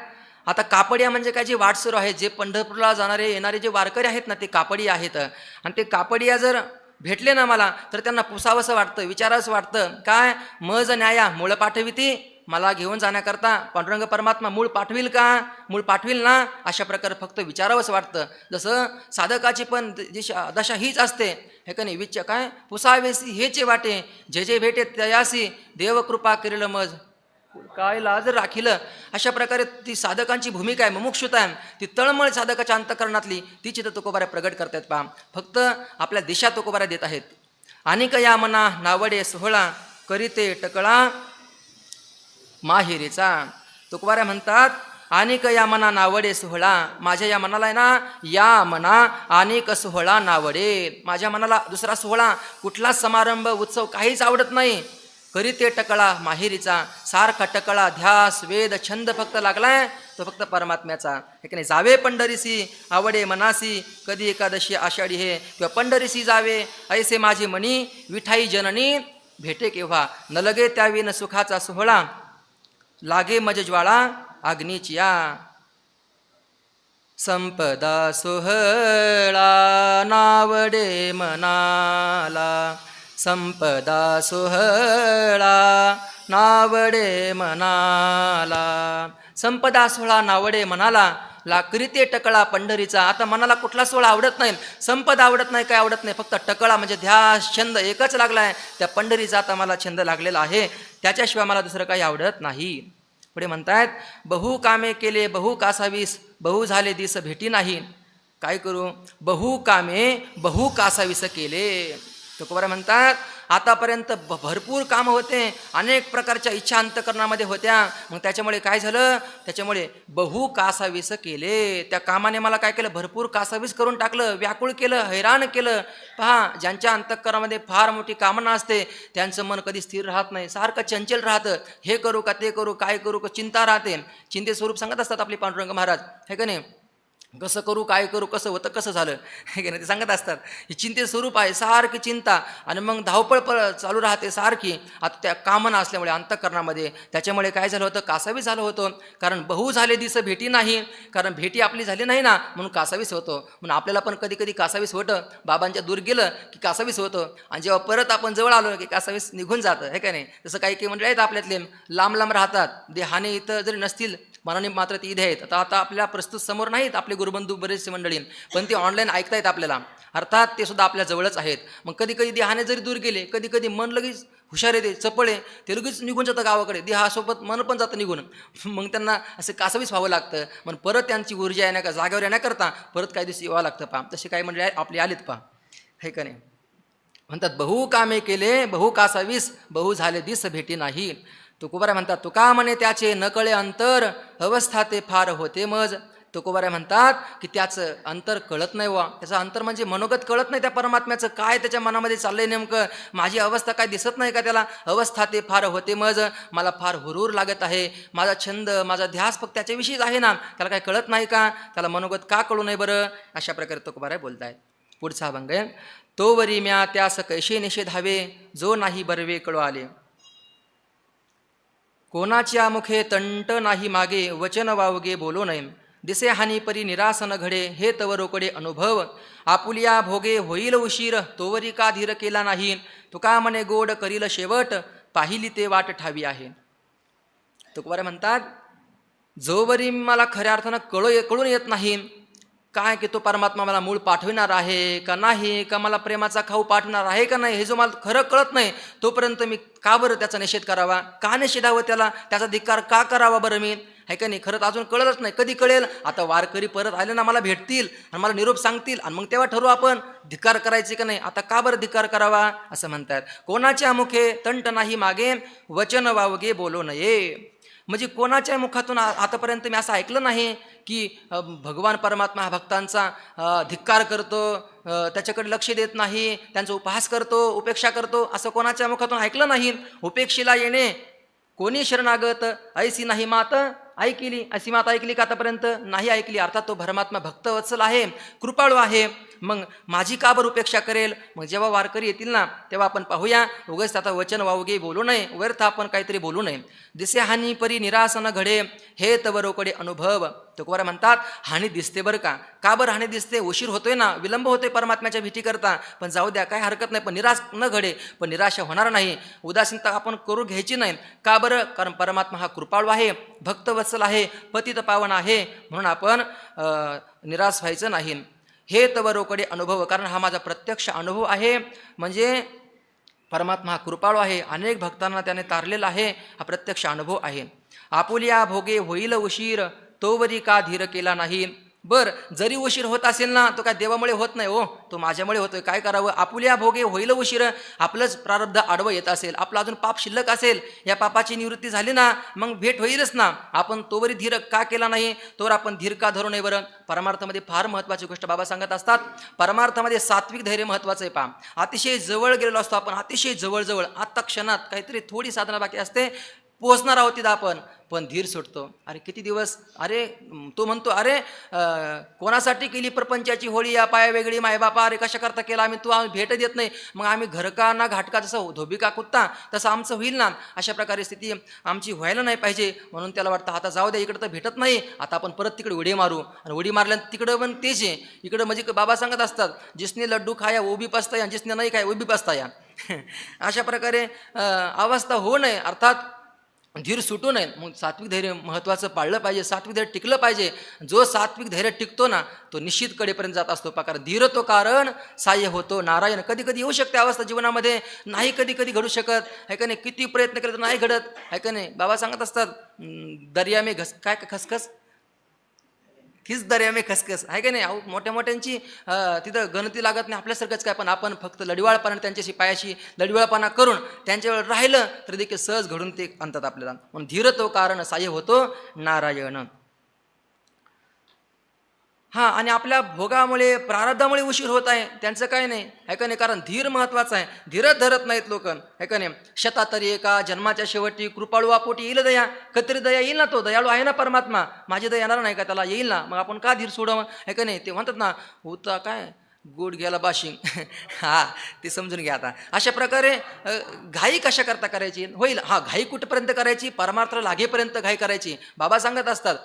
आता कापडिया म्हणजे काय, जे वाटसरू आहेत, जे पंढरपूरला जाणारे येणारे जे वारकरी आहेत ना, ते कापडिया आहेत. आणि ते कापडिया जर भेटले ना मला, तर त्यांना पुसावंसं वाटतं, विचारावंसं वाटतं, काय मज न्याया मूळ पाठविती, मला घेऊन जाण्याकरता पांडुरंग परमात्मा मूळ पाठविल का, मूळ पाठविल ना, अशा प्रकारे फक्त विचारावंसं वाटतं. जसं साधकाची पण जी दशा हीच असते, हे का नाही, विच काय पुसावेसी हेचे वाटे, जे जे भेटे तयासी, देवकृपा करेल मज, काय लाज राखील. अशा प्रकारे ती साधकांची भूमिका आहे, मुमुक्षुता आहे, ती तळमळ साधकाच्या अंतकरणातली, ती चित्र तुकोबाराय प्रगट करतायत. पहा, फक्त आपल्या दिशा तुकोबाराय देत आहेत. आणि या मना नावडे सोहळा, करीते टकळा माहेरीचा. तुकोबाराय म्हणतात, अनेक या मना नावडे सोहळा, माझ्या या मनाला आहे ना, या मना अनेक सोहळा नावडे, माझ्या मनाला दुसरा सोहळा, कुठलाच समारंभ उत्सव काहीच आवडत नाही. करीते टकळा माहेरीचा, सारखा टकळा ध्यास वेद छंद फक्त लागलाय तो फक्त परमात्म्याचा. हे की नाही, जावे पंढरीसी आवडे मनासी, कधी एकादशी आषाढी हे, किंवा पंढरीसी जावे ऐसे माझे मनी, विठाई जननी भेटे केव्हा, न लगे त्याविन सुखाचा सोहळा, लागे मज ज्वाळा अग्नीचिया. संपदा सोहळा नावडे मनाला, संपदा सोहळा नावडे मनाला, संपदा सोहळा नावडे मनाला, करीते टकळा पंढरीचा. आता मनाला कुठला सोहळा आवडत नाही, संपदा आवडत नाही, काय आवडत नाही, फक्त टकळा म्हणजे ध्यास छंद एकच लागलाय, त्या पंढरीचा आता मला छंद लागलेला आहे, त्याच्याशिवाय मला दुसरं काही आवडत नाही. पुढे म्हणतायत, बहु कामे केले बहु कासावीस, बहु झाले दिस भेटी नाही, काय करू, बहु कामे बहु कासावीस केले. तुकोबाराय म्हणतात, आतापर्यंत भरपूर कामं होते, अनेक प्रकारच्या इच्छा अंतकरणामध्ये होत्या, मग त्याच्यामुळे काय झालं, त्याच्यामुळे बहु कासावीस केले, त्या कामाने मला काय केलं, भरपूर कासावीस करून टाकलं, व्याकुळ केलं, हैराण केलं. पहा, ज्यांच्या अंतकरणामध्ये फार मोठी कामना असते त्यांचं मन कधी स्थिर राहत नाही, सारखं चंचल राहतं, हे करू का ते करू, काय करू का, चिंता राहते. चिंते स्वरूप सांगत असतात आपले पांडुरंग महाराज, हे का नाही, कसं करू काय करू, कसं होतं कसं झालं, हे की नाही, ते सांगत असतात. ही चिंते स्वरूप आहे, सारखी चिंता, आणि मग धावपळ चालू राहते सारखी. आता त्या कामना असल्यामुळे अंतःकरणामध्ये, त्याच्यामुळे काय झालं होतं, कासावीस झालं होतं. कारण बहु झाले दिस भेटी नाही, कारण भेटी आपली झाली नाही ना, म्हणून कासावीस होतो. म्हणून आपल्याला पण कधी कधी कासावीस होतं, बाबांच्या दूर गेलं की कासावीस होतं, आणि जेव्हा परत आपण जवळ आलो की कासावीस निघून जातं, हे का नाही. तसं काही काही मंडळी आहेत आपल्यातले, लांब लांब राहतात, देहाने इथं जरी नसतील, मनाने मात्र ती इथे आहेत. आता आपल्या प्रस्तुत समोर नाहीत आपले गुरुबंधू बरेचसे मंडळी, पण ते ऑनलाईन ऐकतायत आपल्याला, अर्थात ते सुद्धा आपल्या जवळच आहेत. मग कधी कधी देहाने जरी दूर गेले, कधी कधी मन लगेच हुशार येते, चपळे, ते लगेच निघून जातं गावाकडे, देहासोबत मन पण जातं निघून, मग त्यांना असं कासावीस व्हावं लागतं. मग परत त्यांची ऊर्जा येण्या जागेवर येण्याकरता परत काही दिवस यावं लागतं. पहा, तसे काही मंडळी आपले आलेत, पहा, हे का नाही. म्हणतात, बहु कामे केले बहु कासावीस, बहु झाले दिस भेटी नाही. तुकोबाराय म्हणतात, तुका म्हणे त्याचे नकळे अंतर, अवस्था ते फार होते मज. तुकोबाराय म्हणतात की त्याचं अंतर कळत नाही वा, त्याचं अंतर म्हणजे मनोगत कळत नाही त्या परमात्म्याचं, काय त्याच्या मनामध्ये चाललंय नेमकं, माझी अवस्था काय दिसत नाही का त्याला. अवस्था ते फार होते मज, मला फार हुरूर लागत आहे, माझा छंद माझा ध्यास फक्त त्याच्याविषयीच आहे ना, त्याला काय कळत नाही का, त्याला मनोगत का कळू नये बरं. अशा प्रकारे तुकोबाराय बोलत आहेत. पुढचा अभंग आहे, तोवरी म्या त्यास कैसे निषेधावे, जो नाही बरवे कळो आले. कोणाच्या मुखे तंट नाही मागे, वचन वावगे बोलो नये. दिसे हानी परी निरासन घडे, हे तव रोकडे अनुभव. आपुलिया भोगे होईल उशीर, तोवरी का धीर केला नाही. तुका म्हणे गोड करील शेवट, पाहिली ते वाट ठावी आहे. तुकोबाराय म्हणतात, जोवरी मला खऱ्या अर्थानं कळून येत नाही काय की तो परमात्मा मला मूळ पाठविणार आहे का नाही, का मला प्रेमाचा खाऊ पाठवणार आहे का नाही, हे जो मला खरं कळत नाही तोपर्यंत मी का बरं त्याचा निषेध करावा, का निषेधावं त्याला, त्याचा धिक्कार का करावा बरं मी, आहे का नाही. खरंच अजून कळलंच नाही. कधी कळेल, आता वारकरी परत आले ना मला भेटतील आणि मला निरोप सांगतील आणि मग तेव्हा ठरवू आपण धिक्कार करायचे का नाही. आता का बरं धिक्कार करावा असं म्हणतात. कोणाच्या मुखे तंट नाही मागे, वचन वावगे बोलो नये. म्हणजे कोणाच्या मुखातून आतापर्यंत मी असं ऐकलं नाही की भगवान परमात्मा हा भक्तांचा धिक्कार करतो, त्याच्याकडे लक्ष देत नाही, त्यांचा उपहास करतो, उपेक्षा करतो, असं कोणाच्या मुखातून ऐकलं नाही. उपेक्षेला येणे कोणी शरणागत, ऐसी नाही मात ऐकली. अशी मात ऐकली का आतापर्यंत? नाही ऐकली. अर्थात तो परमात्मा भक्तवत्सल आहे, कृपाळू आहे. मग माझी का बरं उपेक्षा करेल. मग जेव्हा वारकरी येतील ना तेव्हा आपण पाहूया. उगाच आता वचन वावगे बोलू नये, व्यर्थ आपण काहीतरी बोलू नये. दिसे हानी परी निरासन घडे, हे तव रोकडे अनुभव. तुकोबाराय म्हणतात, हानी दिसते बरं का. का बरं हानी दिसते? उशीर होतोय ना, विलंब होतोय परमात्म्याच्या भेटी करता, पण जाऊ द्या, काय हरकत नाही. पण निराश न घडे, पण निराशा होणार नाही, उदासीनता आपण करू घ्यायची नाही. का बरं? कारण परमात्मा हा कृपाळू आहे, भक्तवत्सल आहे, पतित पावन आहे, म्हणून आपण निराश व्हायचं नाही. हे तव रोकडे अनुभव, कारण हा माझा प्रत्यक्ष अनुभव आहे. म्हणजे परमात्मा हा कृपाळू आहे, अनेक भक्तांना त्याने तारलेला आहे, हा प्रत्यक्ष अनुभव आहे. आपुलिया भोगे होईल उशीर, तोवरी का धीर केला नाही. बर, जरी उशीर होत असेल ना, तो काय देवामुळे होत नाही हो, तो माझ्यामुळे होतोय. काय करावं? आपुलिया भोगे होईल उशीर. आपलंच प्रारब्ध आडवं येत असेल, आपलं अजून पाप शिल्लक असेल, या पापाची निवृत्ती झाली ना मग भेट होईलच ना. आपण तोवरी धीर का केला नाही, तोवर आपण धीर का धरू नये बरं. परमार्थामध्ये फार महत्त्वाची गोष्ट बाबा सांगत असतात. परमार्थामध्ये सात्विक धैर्य महत्त्वाचं आहे. पहा, अतिशय जवळ गेलेलो असतो आपण, अतिशय जवळ आता क्षणात काहीतरी थोडी साधना बाकी असते, पोहोचणार आहोत तिथं आपण, पण धीर सुटतो. अरे किती दिवस, अरे तो म्हणतो, अरे कोणासाठी केली प्रपंचाची होळी, या पाया वेगळी मायबापा, अरे कशा करता केला आम्ही, तू आम्ही भेट देत नाही. मग आम्ही घरका ना घाटका, जसं धोबिका कुत्ता तसं आमचं होईल ना. अशा प्रकारे स्थिती आमची व्हायला नाही पाहिजे. म्हणून त्याला वाटतं आता जाऊ द्या, इकडं तर भेटत नाही, आता आपण परत तिकडे उडी मारू. आणि उडी मारल्यानंतर तिकडं पण तेच आहे. इकडं म्हणजे बाबा सांगत असतात, जिसने लड्डू खाया वो भी पछताया, जिसने नाही खाया वो भी पछताया. अशा प्रकारे अवस्था होऊ नये, अर्थात धीर सुटू नये. मग सात्विक धैर्य महत्त्वाचं पाळलं पाहिजे, सात्विक धैर्य टिकलं पाहिजे. जो सात्विक धैर्य टिकतो ना तो निश्चित कडेपर्यंत जात असतो. कारण धीर तो कारण साह्य होतो नारायण. कधी कधी येऊ शकते अवस्था जीवनामध्ये, नाही कधी कधी घडू शकत, आहे का नाही. किती प्रयत्न केले तर नाही घडत, आहे का नाही. बाबा सांगत असतात, दर्या में काय खसखस, हीच दर्या में खसखस, आहे का नाही. अहो मोठ्या मोठ्यांची तिथं गणती लागत नाही आपल्यासारखंच काय, पण आपण फक्त लढिवाळपणा त्यांच्याशी पायाशी लढिवाळपणा करून त्यांच्यावर राहिलं तर देखील सहज घडून ते आणतात आपल्याला. म्हणून धीर तो कारण साह्य होतो नारायण. हां, आणि आपल्या भोगामुळे प्रारब्धामुळे उशीर होत आहे त्यांचं काय नाही, आहे का नाही. कारण धीर महत्त्वाचा आहे. धीरच धरत नाहीत लोक, आहे का नाही. शतातरी एका जन्माच्या शेवटी कृपाळू आपोटी येईल दया, कतरी दया येईल ना. तो दयाळू आहे ना परमात्मा, माझी दया येणार नाही का त्याला, येईल ना. मग आपण का धीर सोडावं, आहे का नाही. ते म्हणतात ना, होता काय गुड गेला बाशिंग. हा, ते समजून घ्या. आता अशा प्रकारे घाई कशा करता करायची, होईल. हा, घाई कुठपर्यंत करायची, परमार्थ लागेपर्यंत घाई करायची. बाबा सांगत असतात,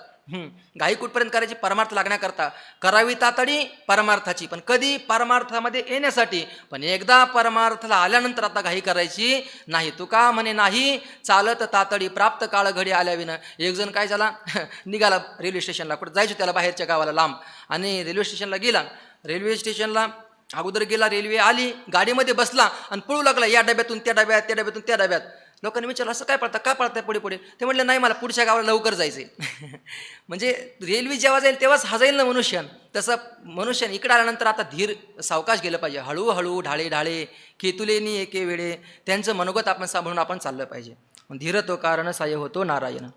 घाई कुठपर्यंत करायची, परमार्थ लागण्याकरता करावी तातडी परमार्थाची. पण कधी? परमार्थामध्ये येण्यासाठी. पण एकदा परमार्थाला आल्यानंतर आता घाई करायची नाही. तुका म्हणे नाही चालत तातडी, प्राप्त काळ घडी आल्याविनं. एक जण काय झाला, निघाला रेल्वे स्टेशनला, कुठं जायचं त्याला, बाहेरच्या गावाला लांब, आणि रेल्वे स्टेशनला गेला. रेल्वे स्टेशनला अगोदर गेला, रेल्वे आली, गाडीमध्ये बसला आणि पळू लागला, या डब्यातून त्या डब्यात, त्या डब्यातून त्या डब्यात. लोकांनी विचारलं, असं काय पळता, का पळताय पुढे पुढे. ते म्हटलं, नाही मला पुढच्या गावाला लवकर जायचंय. म्हणजे रेल्वे जेव्हा जाईल तेव्हाच हा जाईल ना मनुष्य. तसं मनुष्य इकडे आल्यानंतर आता धीर सावकाश गेलं पाहिजे. हळूहळू ढाळे ढाळे केतुलेनी एके वेळे, त्यांचं मनोगत आपण सांभाळून आपण चाललं पाहिजे. धीर तो कारण साह्य होतो नारायण.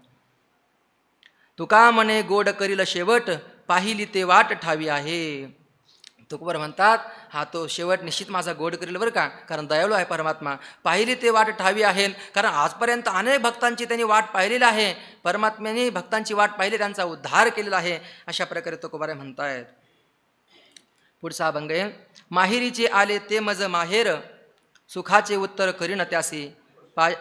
तुका म्हणे गोड करील शेवट, पाहिली ते वाट ठावी आहे. तुकोबार म्हणतात, हा तो शेवट निश्चित माझा गोड करेल बरं का, कारण दयाळू आहे परमात्मा. पाहिली ते वाट ठावी आहे, कारण आजपर्यंत अनेक भक्तांची त्यांनी वाट पाहिलेली आहे. परमात्म्याने भक्तांची वाट पाहिली, त्यांचा उद्धार केलेला आहे. अशा प्रकारे तुकोबार म्हणतायत. पुढचा अभंग आहे. माहेरीचे आले ते मज माहेर, सुखाचे उत्तर करीन त्यासी. पाय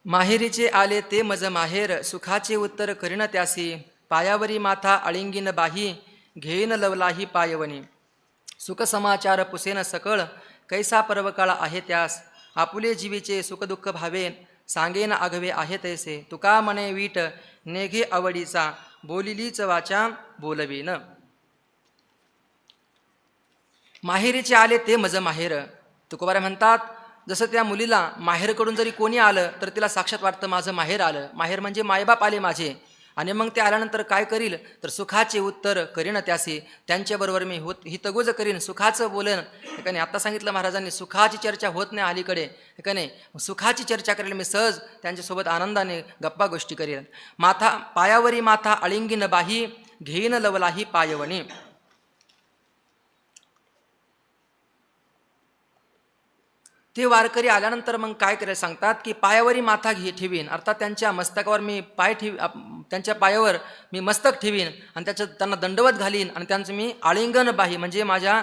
माहेरीचे आले ते मज माहेर, सुखाचे उत्तर करीन त्यासी. पायावरी माथा अळिंगीन बाही, घेईन लवलाही पायवणी. सुख समाचार पुसेन सकळ, कैसा पर्वकाळ आहे त्यास. आपुले जीवीचे सुखदुःख भावे, सांगेन आघवे आहे तैसे. तुका म्हणे वीट नेघे आवडीचा, बोलिलीच वाचा बोलवीन. माहेरीचे आले ते मज माहेर. तुकोबारे म्हणतात, जसं त्या मुलीला माहेरकडून जरी कोणी आलं तर तिला साक्षात वाटतं माझं माहेर आलं. माहेर म्हणजे मायबाप आले माझे. आणि मग ते आल्यानंतर काय करील तर सुखाचे उत्तर करीन त्यासी. त्यांच्याबरोबर मी हितगुज करीन, सुखाचं बोलेन. हे का नाही, आत्ता सांगितलं महाराजांनी सुखाची चर्चा होत नाही अलीकडे. हे का नाही, सुखाची चर्चा करेल मी सहज, त्यांच्यासोबत आनंदाने गप्पा गोष्टी करेल. माथा पायावरी माथा अळिंगीन बाही, घेईन लवलाही पायवणी. ते वारकरी आल्यानंतर मग काय करायला सांगतात की पायावरी माथा ठेवीन, अर्थात त्यांच्या मस्तकावर मी त्यांच्या पायावर मी मस्तक ठेवीन आणि त्यांना दंडवत घालीन आणि त्यांचं मी आलिंगन बाही म्हणजे माझ्या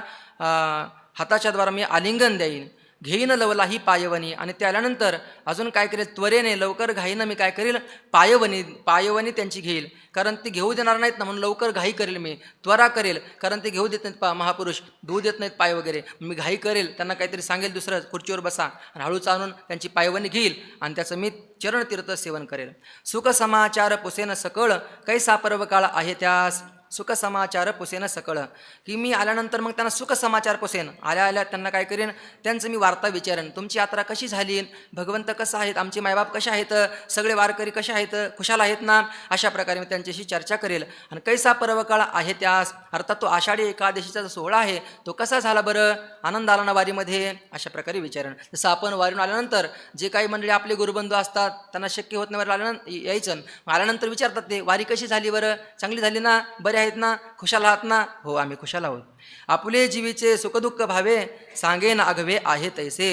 हाताच्या द्वारा मी आलिंगन देईन. घेईन लवलाही पायवणी. आणि ते आल्यानंतर अजून काय करेल, त्वरेने लवकर घाईनं मी काय करेल, पायवणी त्यांची घेईल. कारण ते घेऊ देणार नाहीत ना, म्हणून लवकर घाई करेल मी, त्वरा करेल. कारण ते घेऊ देत नाहीत महापुरुष, धुवू देत नाहीत पाय वगैरे. मी घाई करेल, त्यांना काहीतरी सांगेल दुसरं, खुर्चीवर बसा आणि हळूच आणून त्यांची पायवणी घेईल आणि त्याचं मी चरणतीर्थ सेवन करेल. सुख समाचार पुसेन सकळ, कैसा पर्वकाळ आहे त्यास. सुख समाचार पुसेन सकळ, की मी आल्यानंतर मग त्यांना सुख समाचार पुसेन. आल्या त्यांना काय करेन, त्यांचं मी वार्ता विचारेन. तुमची यात्रा कशी झाली, भगवंत कसं आहेत, आमचे मायबाप कसे आहेत, सगळे वारकरी कसे आहेत, खुशाल आहेत ना, अशा प्रकारे मी त्यांच्याशी चर्चा करेल. आणि कैसा पर्वकाळ आहे त्यास, अर्थात तो आषाढी एकादशीचा जो सोहळा आहे तो कसा झाला बरं, आनंद आला ना वारीमध्ये, अशा प्रकारे विचारेन. जसं आपण वारीहून आल्यानंतर जे काही मंडळी आपले गुरुबंधू असतात त्यांना शक्य होत नाही आल्यानंतर यायचं, आल्यानंतर विचारतात ते वारी कशी झाली बरं, चांगली झाली ना, बरे आहेत ना, खुशाल आहात ना. हो, आम्ही खुशाल आहोत. आपुले जीवीचे सुखदुःख भावे, सांगेन आघवे आहे तैसे.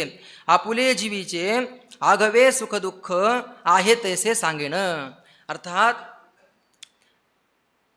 आपुले जीवीचे आघवे सुखदुःख आहे तैसे सांगेन. अर्थात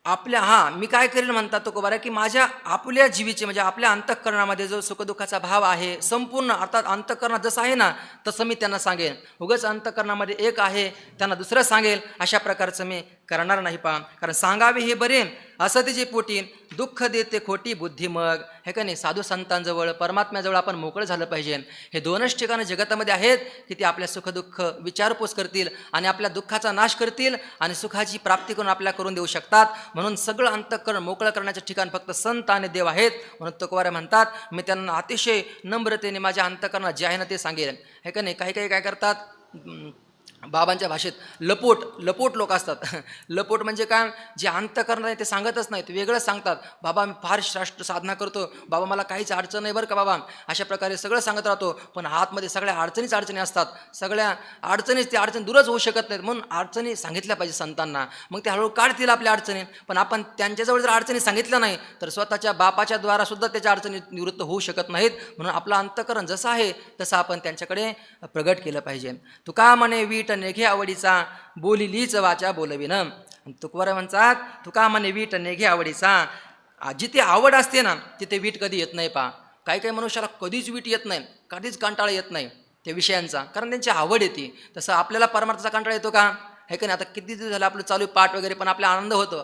आपल्या मी काय करेल म्हणतात तो कोबारा, की माझ्या आपुल्या जीवीचे म्हणजे आपल्या अंतःकरणामध्ये जो सुखदुःखाचा भाव आहे संपूर्ण, अर्थात अंतःकरणात जसं आहे ना तसं मी त्यांना सांगेन. उगाच अंतःकरणामध्ये एक आहे त्यांना दुसरं सांगेल अशा प्रकारचं मी करणार नाही. कारण सांगावे हे बरे असं तिचे पोटी, दुःख देते खोटी बुद्धी मग. हे का नाही, साधू संतांजवळ परमात्म्याजवळ आपण मोकळं झालं पाहिजे. हे दोनच ठिकाणं जगतामध्ये आहेत की ते आपल्या सुखदुःख विचारपूस करतील आणि आपल्या दुःखाचा नाश करतील आणि सुखाची प्राप्ती करून आपल्याला करून देऊ शकतात. म्हणून सगळं अंतःकरण मोकळं करण्याचं ठिकाण फक्त संत आणि देव आहेत. म्हणून तुकोबारे म्हणतात, मी त्यांना अतिशय नम्रतेने माझ्या अंतःकरणात जे आहे ना ते सांगेल. हे का नाही, काही काय करतात बाबांच्या भाषेत लपोट लोक असतात. लपोट म्हणजे काय, जे अंतःकरण आहे ते सांगतच नाहीत, वेगळंच सांगतात. बाबा मी फार श्रेष्ठ साधना करतो, बाबा मला काहीच अडचण नाही बरं का बाबा, अशा प्रकारे सगळं सांगत राहतो. पण आतमध्ये सगळ्या अडचणी असतात. सगळ्या अडचणीच, त्या अडचणी दूरच होऊ शकत नाहीत. म्हणून अडचणी सांगितल्या पाहिजे संतांना, मग ते हळूहळू काढतील आपल्या अडचणी. पण आपण त्यांच्याजवळ जर अडचणी सांगितल्या नाही तर स्वतःच्या बापाच्या द्वारा सुद्धा त्याच्या अडचणी निवृत्त होऊ शकत नाहीत. म्हणून आपलं अंतःकरण जसं आहे तसं आपण त्यांच्याकडे प्रगट केलं पाहिजे. तुका म्हणे वीट नेघे आवडीचा, बोलिलीच वाचा बोलवीन. तुकोबारे म्हणतात, तुका म्हणे वीट नेघे आवडीचा. जिथे आवड असते ना तिथे वीट कधी येत नाही. काही मनुष्याला कधीच वीट येत नाही, कधीच कंटाळा येत नाही त्या विषयांचा, कारण त्यांची आवड येते. तसं आपल्याला परमार्थाचा कंटाळा येतो का, हे का नाही. आता किती दिवस झालं आपलं चालू पाठ वगैरे, पण आपला आनंद होतो.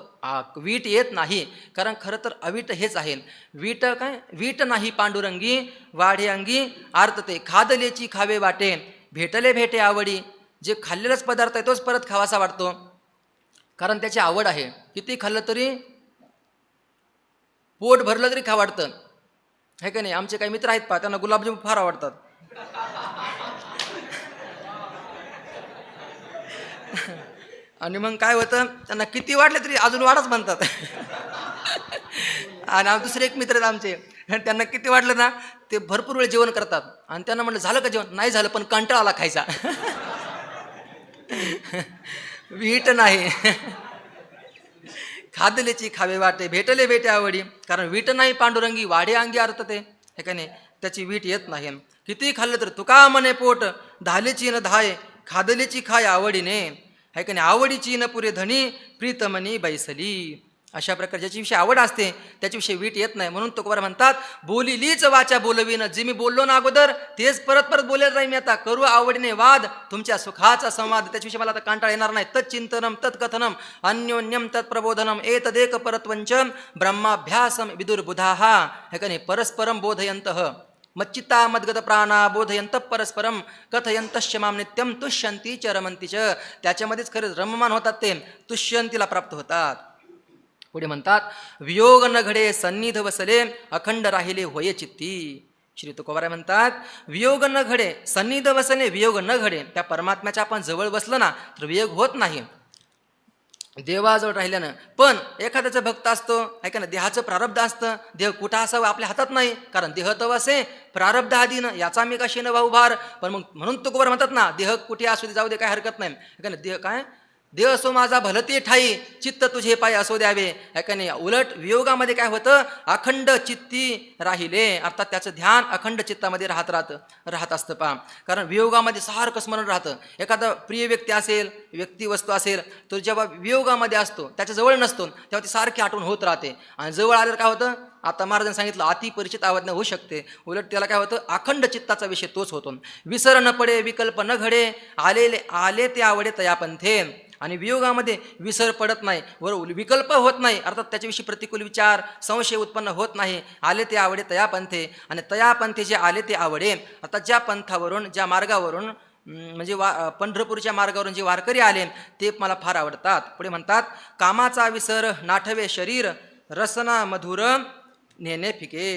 वीट येत नाही, कारण खरं तर अवीट हेच आहे. वीट नाही पांडुरंगी, वाढे अंगी आर्तते, खादलेची खावे वाटे, भेटले भेटे आवडी. जे खाल्लेलाच पदार्थ आहे तोच परत खावासा वाटतो, कारण त्याची आवड आहे. किती खाल्लं तरी, पोट भरलं तरी खा वाटतं, हे का नाही. आमचे काही मित्र आहेत त्यांना गुलाबजामुन फार आवडतात. आणि मग काय होतं, त्यांना किती वाटले तरी अजून वाढच म्हणतात. आणि दुसरे एक मित्र आहेत आमचे, त्यांना किती वाटलं ना ते भरपूर वेळ जेवण करतात. आणि त्यांना म्हटलं झालं का जेवण, नाही झालं पण कंटाळा आला खायचा. वीट नाही. खादलेची खावे वाटे भेटले भेटे आवडी. कारण वीट नाही पांडुरंगी वाढे अंगी अर्थ ते, हे का नाही, त्याची वीट येत नाही. किती खाल्लं तर तुका मने पोट, धालेची न धाय खादलेची खाय आवडीने, है का नाही, आवडीची न पुरे धनी प्रीतमनी बैसली. अशा प्रकारे ज्याच्याविषयी आवड असते त्याच्याविषयी वीट येत नाही. म्हणून तुकोबार म्हणतात बोलिलीच वाचा बोलवीन. जे मी बोललो ना अगोदर तेच परत परत बोलेल राहील मी आता. करू आवडीने वाद तुमच्या सुखाचा संवाद. त्याच्याविषयी मला आता कंटाळ येणार नाही. तच्चिंतनम तत्कथनम अन्योन्यम तत्प्रबोधनम एतदेक परत्वंच ब्रह्माभ्यासम विदुर्बुधाः, हे का नाही, परस्परम बोधयन्तः मच्चित्ता मद्गत प्राणा बोधयंत परस्परम कथयंतश्च माम नित्यम तुष्यंती च रमंती च. त्याच्यामध्येच खरंच रममान होतात, ते तुष्यंतीला प्राप्त होतात. पुढे म्हणतात वियोग न घडे सन्निध वसले अखंड राहिले होय चित्ती. श्री तुकोबाराय म्हणतात वियोग न घडे सन्निध वसले, वियोग न घडे. त्या परमात्म्याच्या आपण जवळ बसलं ना तर वियोग होत नाही देवाजवळ राहिल्यानं. पण एखाद्याचा भक्त असतो, ऐका ना, देहाचं प्रारब्ध असतं. देह कुठं असावं आपल्या हातात नाही, कारण देह तव असे प्रारब्ध आधीनं याचा मी कशी न भाऊ भार. पण मग म्हणून तुकोबार म्हणतात ना देह कुठे असू दे जाऊ दे काय हरकत नाही, ऐका ना. देह काय देह असो माझा भलते ठाई चित्त तुझे पाय असो द्यावे, ऐका नाही. उलट वियोगामध्ये काय होतं, अखंड चित्ती राहिले, अर्थात त्याचं ध्यान अखंड चित्तामध्ये राहत असतं पहा. कारण वियोगामध्ये सारखं स्मरण राहतं. एखादा प्रिय व्यक्ती असेल, व्यक्ती वस्तू असेल, तो जेव्हा वियोगामध्ये असतो त्याच्याजवळ नसतो तेव्हा ती सारखी आठवण होत राहते. आणि जवळ आल्यावर काय होतं, आता महाराजांनी सांगितलं अति परिचित आवडणं होऊ शकते. उलट त्याला काय होतं, अखंड चित्ताचा विषय तोच होतो. विसर न पडे विकल्प न घडे आले ते आवडे तयापंथे. आणि वियोगामध्ये विसर पडत नाही, बरोबर, विकल्प होत नाही, अर्थात त्याच्याविषयी प्रतिकूल विचार संशय उत्पन्न होत नाही. आले ते आवडे तयापंथे. आणि तयापंथे जे आले ते आवडे, आता ज्या पंथावरून ज्या मार्गावरून म्हणजे पंढरपूरच्या मार्गावरून जे वारकरी आले ते मला फार आवडतात. पुढे म्हणतात कामाचा विसर नाठवे शरीर रसना मधुर नेणे फिके.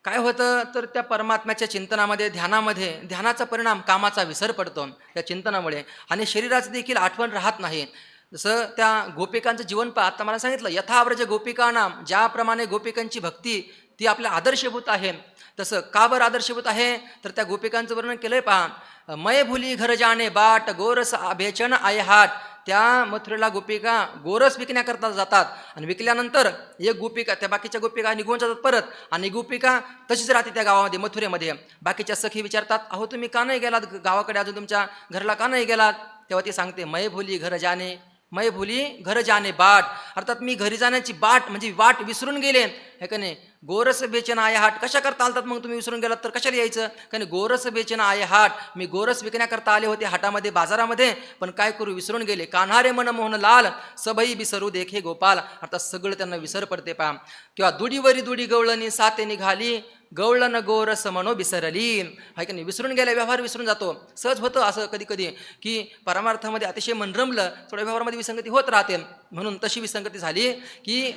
काय होतं तर त्या परमात्म्याच्या चिंतनामध्ये ध्यानाचा परिणाम कामाचा विसर पडतो त्या चिंतनामुळे. आणि शरीराचं देखील आठवण राहत नाही. जसं त्या गोपिकांचं जीवन पहा. आता मला सांगितलं यथाव्रज गोपिकानाम, ज्याप्रमाणे गोपिकांची भक्ती ती आपल्या आदर्शभूत आहे. तसं का बरं आदर्शभूत आहे तर त्या गोपिकांचं वर्णन केलंय पहा. मय भुली घर जाणे बाट गोरस आभेचन आयहाट. त्या मथुरेला गोपिका गोरस विकण्याकरता जातात आणि विकल्यानंतर एक गोपिका, त्या बाकीच्या गोपिका निघून जातात परत. आणि गोपिका तशीच राहते त्या गावामध्ये मथुरेमध्ये. बाकीच्या सखी विचारतात अहो तुम्ही का नाही गेलात गावाकडे, अजून तुमच्या घरला का नाही गेलात. तेव्हा ती सांगते मय भुली घर जाणे, मय भुली घर जाणे बाट. अर्थात मी घरी जाण्याची बाट म्हणजे वाट विसरून गेले, हे का नाही. गोरस बेचन आय हाट, कशा करता आलतात मग तुम्ही विसरून गेलात तर कशाला यायचं. कारण गोरस बेचन आय हाट, मी गोरस विकण्याकरता आले होते हाटामध्ये बाजारामध्ये, पण काय करू विसरून गेले. कान्हारे मन मोहन लाल सबई बिसरू देखे गोपाल. अर्थात सगळं त्यांना विसर पडते पहा. किंवा दुडीवरी दुडी गवळणी साते निघाली गवळण गोरस म्हणो बिसरली, हाय की नाही. विसरून गेल्या, व्यवहार विसरून जातो. सहज होतं असं कधी कधी की परमार्थामध्ये अतिशय मन रमलं, थोड्या व्यवहारामध्ये विसंगती होत राहते. म्हणून तशी विसंगती झाली की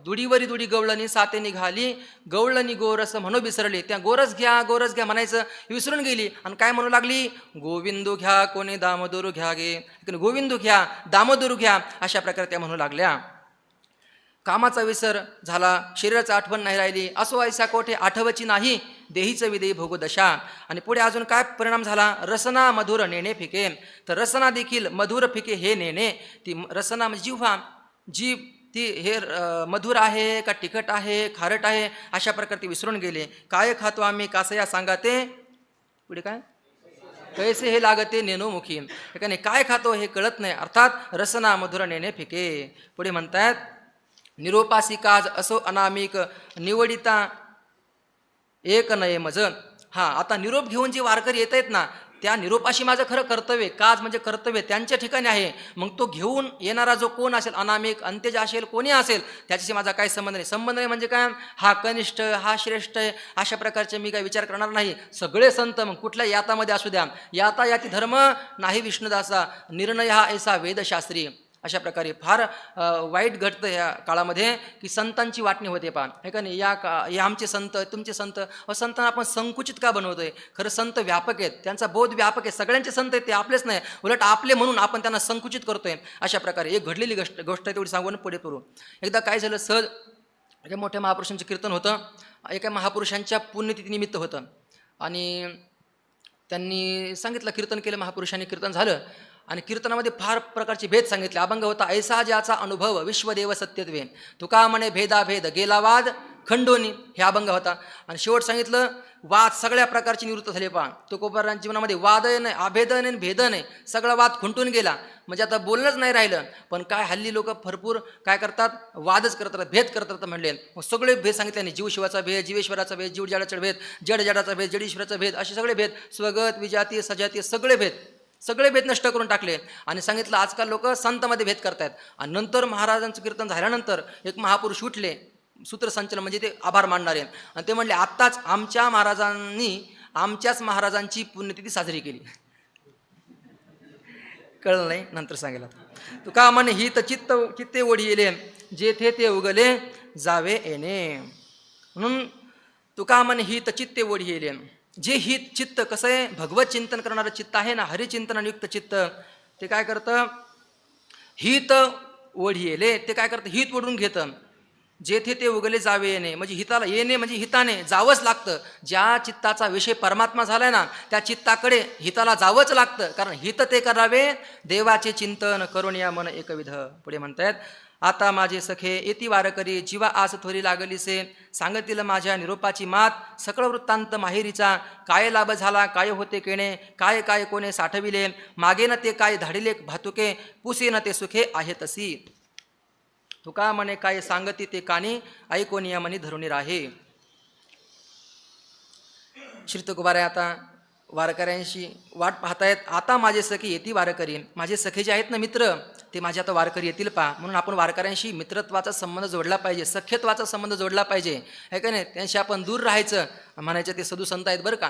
दुडीवरी दुडी गवळणी साते निघाली गवळणी गोरस म्हणो बिसरली. त्या गोरस घ्या म्हणायचं विसरून गेली आणि काय म्हणू लागली गोविंदू घ्या कोणी दामोदरू घ्या गे, गोविंदू घ्या दामोदरू घ्या, अशा प्रकारे त्या म्हणू लागल्या. कामाचा विसर झाला, शरीराचं आठवण नाही राहिली. असो ऐसा कोठे आठवची नाही देहीचं विदेही भोगदशा. आणि पुढे अजून काय परिणाम झाला, रसना मधुर नेणे फिके. तर रसना देखील मधुर फिके हे नेणे, ती रसना म्हणजे जिव्हा, जी ती हे मधुर आहे का तिखट आहे खारट आहे अशा प्रकारे ती विसरून गेले. काय खातो आम्ही कासया सांगाते, पुढे काय कैसे हे लागते नेनो मुखी, हे नाही काय खातो हे कळत नाही. अर्थात रसना मधुर नेणे फिके. पुढे म्हणतात निरोपासी काज असो अनामिक निवडिता एक नये मज. आता निरोप घेऊन जे वारकरी येत आहेत ना, त्या निरोपाशी माझं खरं कर्तव्य, काज म्हणजे कर्तव्य त्यांच्या ठिकाणी आहे. मग तो घेऊन येणारा जो कोण असेल, अनामिक अंत्यज असेल कोणी असेल, त्याच्याशी माझा काही संबंध नाही. संबंध नाही म्हणजे काय, हा कनिष्ठ हा श्रेष्ठ आहे अशा प्रकारचे मी काही विचार करणार नाही. सगळे संत मग कुठल्या यातामध्ये असू द्या, याता याती धर्म नाही विष्णुदासा निर्णय हा ऐसा वेदशास्त्री. अशा प्रकारे फार वाईट घडतं ह्या काळामध्ये की संतांची वाटणी होते पहा, हे का नाही. हे आमचे संत तुमचे संत, संतांना आपण संकुचित का बनवतोय. खरं संत व्यापक आहेत, त्यांचा बोध व्यापक आहे, सगळ्यांचे संत आहेत ते, आपलेच नाही. उलट आपले म्हणून आपण त्यांना संकुचित करतोय. अशा प्रकारे एक घडलेली गोष्ट आहे, तेवढी सांगून पुढे करू. एकदा काय झालं, सहज एका मोठ्या महापुरुषांचं कीर्तन होतं. एका महापुरुषांच्या पुण्यतिथीनिमित्त होतं आणि त्यांनी सांगितलं, कीर्तन केलं महापुरुषांनी, कीर्तन झालं आणि कीर्तनामध्ये फार प्रकारचे भेद सांगितले. अभंग होता ऐसा ज्याचा अनुभव विश्वदेव सत्यत्वे, तुका म्हणे भेदाभेद गेला वाद खंडोनी, हे अभंग होता. आणि शेवट सांगितलं वाद सगळ्या प्रकारचे निवृत्त झाले. पहा तुकोबारांच्या जीवनामध्ये वाद नाही, अभेद नाही, भेद नाही, सगळा वाद खुंटून गेला. म्हणजे आता बोलणंच नाही राहिलं. पण काय हल्ली लोक भरपूर काय करतात, वादच करतात, भेद करतात म्हणले. मग सगळे भेद सांगितले, जीवशिवाचा भेद, जीवेश्वराचा भेद, जीव जडाचा भेद, जड जडाचा भेद, जडीश्वराचा भेद, असे सगळे भेद, स्वगत विजाती सजाती सगळे भेद नष्ट करून टाकले. आणि सांगितलं आजकाल लोक संतमध्ये भेद करतायत. आणि नंतर महाराजांचं कीर्तन झाल्यानंतर एक महापुरुष उठले सूत्रसंचलन म्हणजे ते आभार मानणारे, आणि ते म्हणले आत्ताच आमच्या महाराजांनी आमच्याच महाराजांची पुण्यतिथी साजरी केली. कळलं नाही, नंतर सांगेल. तुका म्हणे हित चित्ते ओढी येले, जेथे ते उगले जावे येणे. म्हणून तुका म्हणे हित चित्ते ओढी येले, जे हित चित्त कसं आहे, भगवत चिंतन करणारं चित्त आहे ना, हरिचिंतनायुक्त चित्त, ते काय करतं, हित ओढी येले, ते काय करतं, हित ओढून घेतं. जेथे ते उगले जावे येणे, म्हणजे हिताला येणे म्हणजे हिताने जावंच लागतं. ज्या चित्ताचा विषय परमात्मा झालाय ना, त्या चित्ताकडे हिताला जावंच लागतं. कारण हित ते करावे देवाचे चिंतन करून या मन एकविध. पुढे म्हणतायत आता माझे सखे येती वारकरी, जीवा आस थोरी लागलीसे, सांगतील माझ्या निरोपाची मात, सकळ वृत्तांत माहेरीचा, काय लाभ झाला काय होते केणे, काय काय कोणे साठविले, मागे न ते काय धाडिले भातुके, पुसे न ते सुखे आहे तसी. तुका म्हणे काय सांगती ते कानी, ऐकोन या मनी धरुणी राहे. श्री तुकोबाराय आता वारकऱ्यांशी वाट पाहतायत. आता माझे सखी येती वारकरी, माझे सखे जे आहेत ना मित्र, ते माझे आता वारकरी येतील पा. म्हणून आपण वारकऱ्यांशी मित्रत्वाचा संबंध जोडला पाहिजे, सख्यत्वाचा संबंध जोडला पाहिजे, आहे का नाही. त्यांशी आपण दूर राहायचं. म्हणायचं ते साधू संत आहेत बरं का.